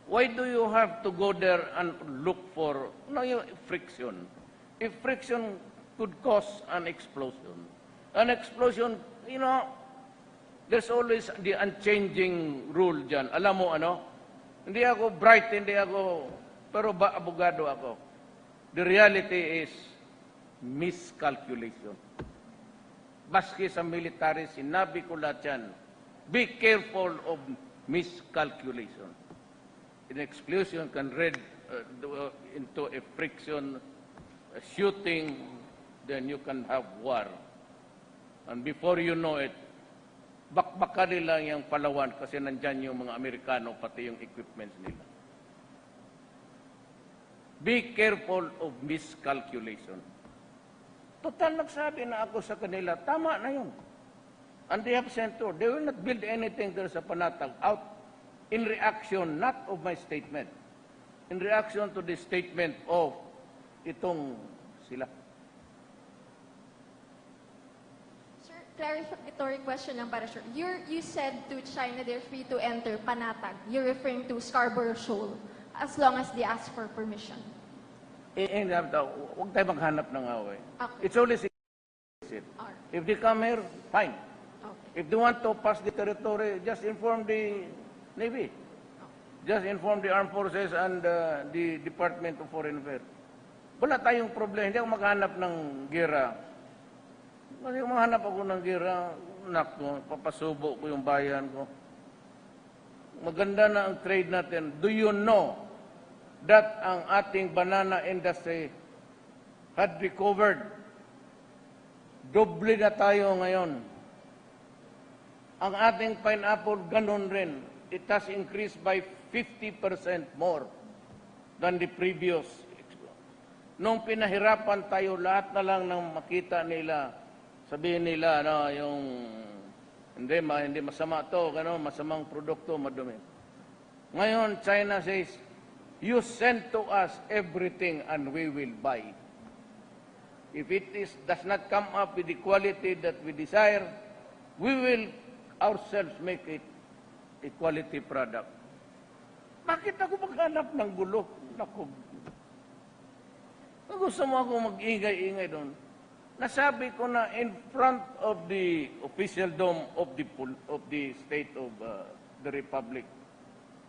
Speaker 3: Why do you have to go there and look for friction? If friction could cause an explosion. An explosion, there's always the unchanging rule dyan. Alam mo hindi ako bright, pero abogado ako. The reality is miscalculation. Baski sa military, sinabi ko lahat yan. Be careful of miscalculation. An explosion can lead into a friction, a shooting, then you can have war. And before you know it, bakbaka nila yung Palawan kasi nandyan yung mga Amerikano, pati yung equipments nila. Be careful of miscalculation. Total, nagsabi na ako sa kanila, tama na yun. And they have sent to, they will not build anything there sa Panatag out in reaction, not of my statement, in reaction to the statement of itong sila.
Speaker 7: Sir, clarificatory question lang para sure. You said to China they're free to enter Panatag. You're referring to Scarborough Shoal as long as they ask for permission.
Speaker 3: Huwag tayo maghanap ng away.
Speaker 7: Okay.
Speaker 3: It's only it.
Speaker 7: Alright.
Speaker 3: If they come here, fine.
Speaker 7: Okay.
Speaker 3: If they want to pass the territory, just inform the Navy. Just inform the Armed Forces and the Department of Foreign Affairs. Wala tayong problema. Hindi ako maghanap ng gera. Kasi kung maghanap ako ng gera, nako, papasubo ko yung bayan ko. Maganda na ang trade natin. Do you know that ang ating banana industry had recovered? Doble na tayo ngayon. Ang ating pineapple, ganun rin. It has increased by 50% more than the previous. Nung pinahirapan tayo, lahat na lang nang makita nila, sabihin nila, no, yung hindi masama to, masamang produkto, madumi. Ngayon, China says, you send to us everything and we will buy. If it does not come up with the quality that we desire, we will ourselves make it a quality product. Bakit ako maghanap ng gulo? Naku. Gusto mo ako mag-ingay-ingay doon. Nasabi ko na in front of the official dome of the state of the republic.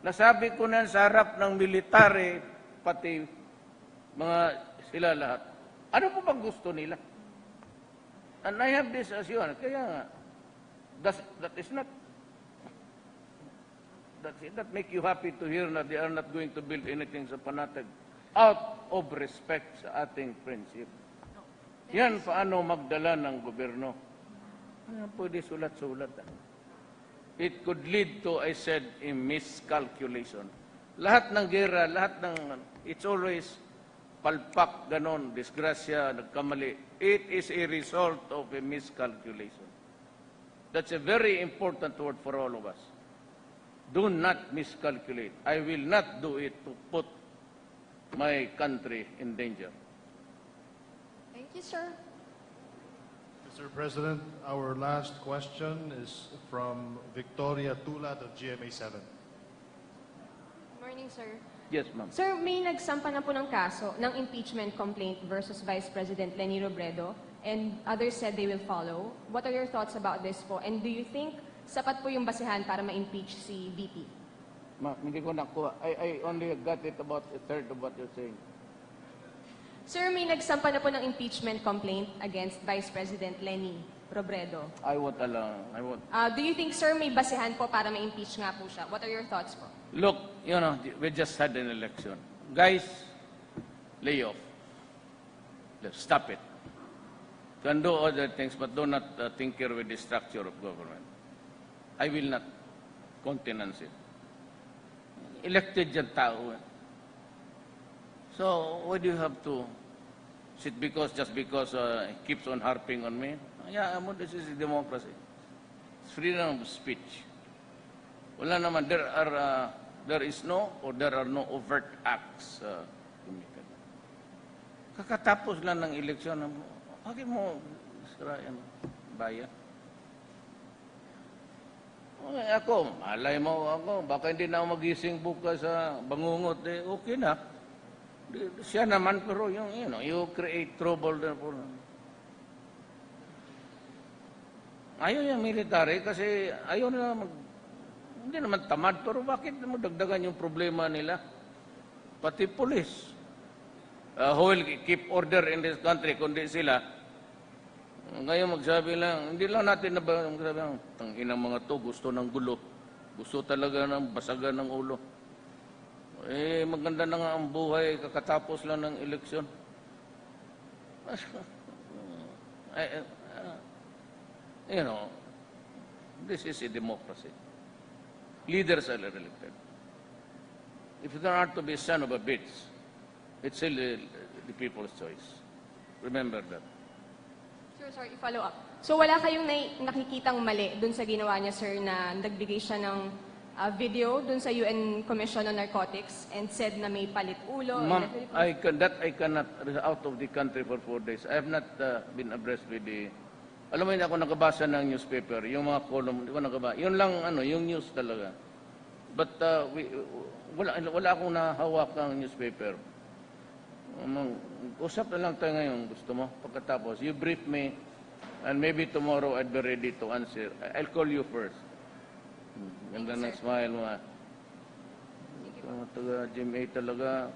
Speaker 3: Nasabi ko na sa harap ng military, pati mga sila lahat. Ano po bang gusto nila? And I have this assurance. Kaya nga, that is not, that make you happy to hear na they are not going to build anything sa Panatag out of respect sa ating friendship. Yan paano magdala ng gobyerno. Pwede sulat-sulat. It could lead to, I said, a miscalculation. Lahat ng gera, it's always palpak, ganon, disgrasya, nagkamali. It is a result of a miscalculation. That's a very important word for all of us. Do not miscalculate. I will not do it to put my country in danger.
Speaker 7: Thank you, sir.
Speaker 1: Mr. President, our last question is from Victoria Tulad of GMA7.
Speaker 8: Morning, sir.
Speaker 3: Yes, ma'am.
Speaker 8: Sir, may nagsampa na po ng kaso ng impeachment complaint versus Vice President Leni Robredo, and others said they will follow. What are your thoughts about this po? And do you think sapat po yung basehan para ma-impeach si VP?
Speaker 3: Ma'am, hindi ko nakuha. I only got it about a third of what you're saying.
Speaker 8: Sir, may nagsampa na po ng impeachment complaint against Vice President Leni Robredo.
Speaker 3: I won't allow.
Speaker 8: Do you think, sir, may basehan po para ma-impeach nga po siya? What are your thoughts po?
Speaker 3: Look, we just had an election. Guys, lay off. Stop it. Can do other things, but do not tinker with the structure of government. I will not countenance it. Elected yung tao. So, why do you have to sit just because he keeps on harping on me? Yeah, this is democracy. It's freedom of speech. Wala naman, there is no or there are no overt acts committed. Kakatapos lang ng eleksyon, bakit mo sirayan bayan? Okay, malay mo ako, baka hindi na ako magising bukas sa bangungot, okay na. Siya naman, pero you create trouble there for ayaw yung military kasi ayaw na hindi naman tamad, pero bakit mo dagdagan yung problema nila? Pati police. Who will keep order in this country, kundi sila. Ngayon magsabi lang, hindi lang natin magsabi lang, tanginang mga to, gusto ng gulo. Gusto talaga ng basagan ng ulo. Maganda na nga ang buhay, kakatapos lang ng eleksyon. This is a democracy. Leaders are elected. If there are to be a son of a bitch, it's still the people's choice. Remember that.
Speaker 8: Sir, sorry, follow up. So wala kayong nakikitang mali dun sa ginawa niya, sir, na nagbigay siya ng video dun sa UN Commission on Narcotics and said na may palit ulo in
Speaker 3: Ma'am,
Speaker 8: the Philippines?
Speaker 3: I cannot out of the country for 4 days. I have not been abreast with the... Alam mo yun, ako nakabasa ng newspaper, yung mga column, di ba nakabasa? Yun lang, yung news talaga. But wala akong nahawak ng newspaper. Usap na lang tayo ngayon, gusto mo? Pagkatapos, you brief me, and maybe tomorrow I'd be ready to answer. I'll call you first. Ganda ng smile mo. Taga-GMA talaga.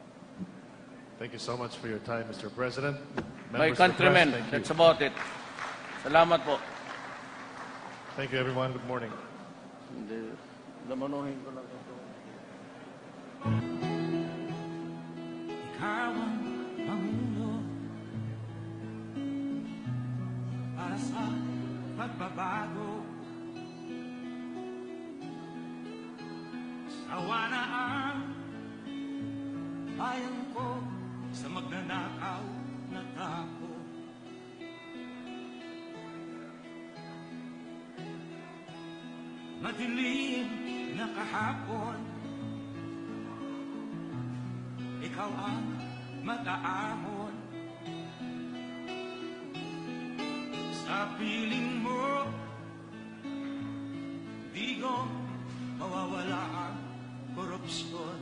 Speaker 1: Thank you so much for your time, Mr. President.
Speaker 3: My
Speaker 1: Members of the press,
Speaker 3: countrymen,
Speaker 1: thank you.
Speaker 3: that's about it. Salamat po.
Speaker 1: Thank you, everyone. Good morning.
Speaker 3: Hindi, lamanuhin ko lang ito.
Speaker 2: Ikaw ang Pangulo para sa pagbabago. Sawa na ang bayan ko sa magnanakaw na tao. Madilim na kahapon, ikaw ang mag-aahon. Sa piling mo, di ko mawawala ang korupsyon.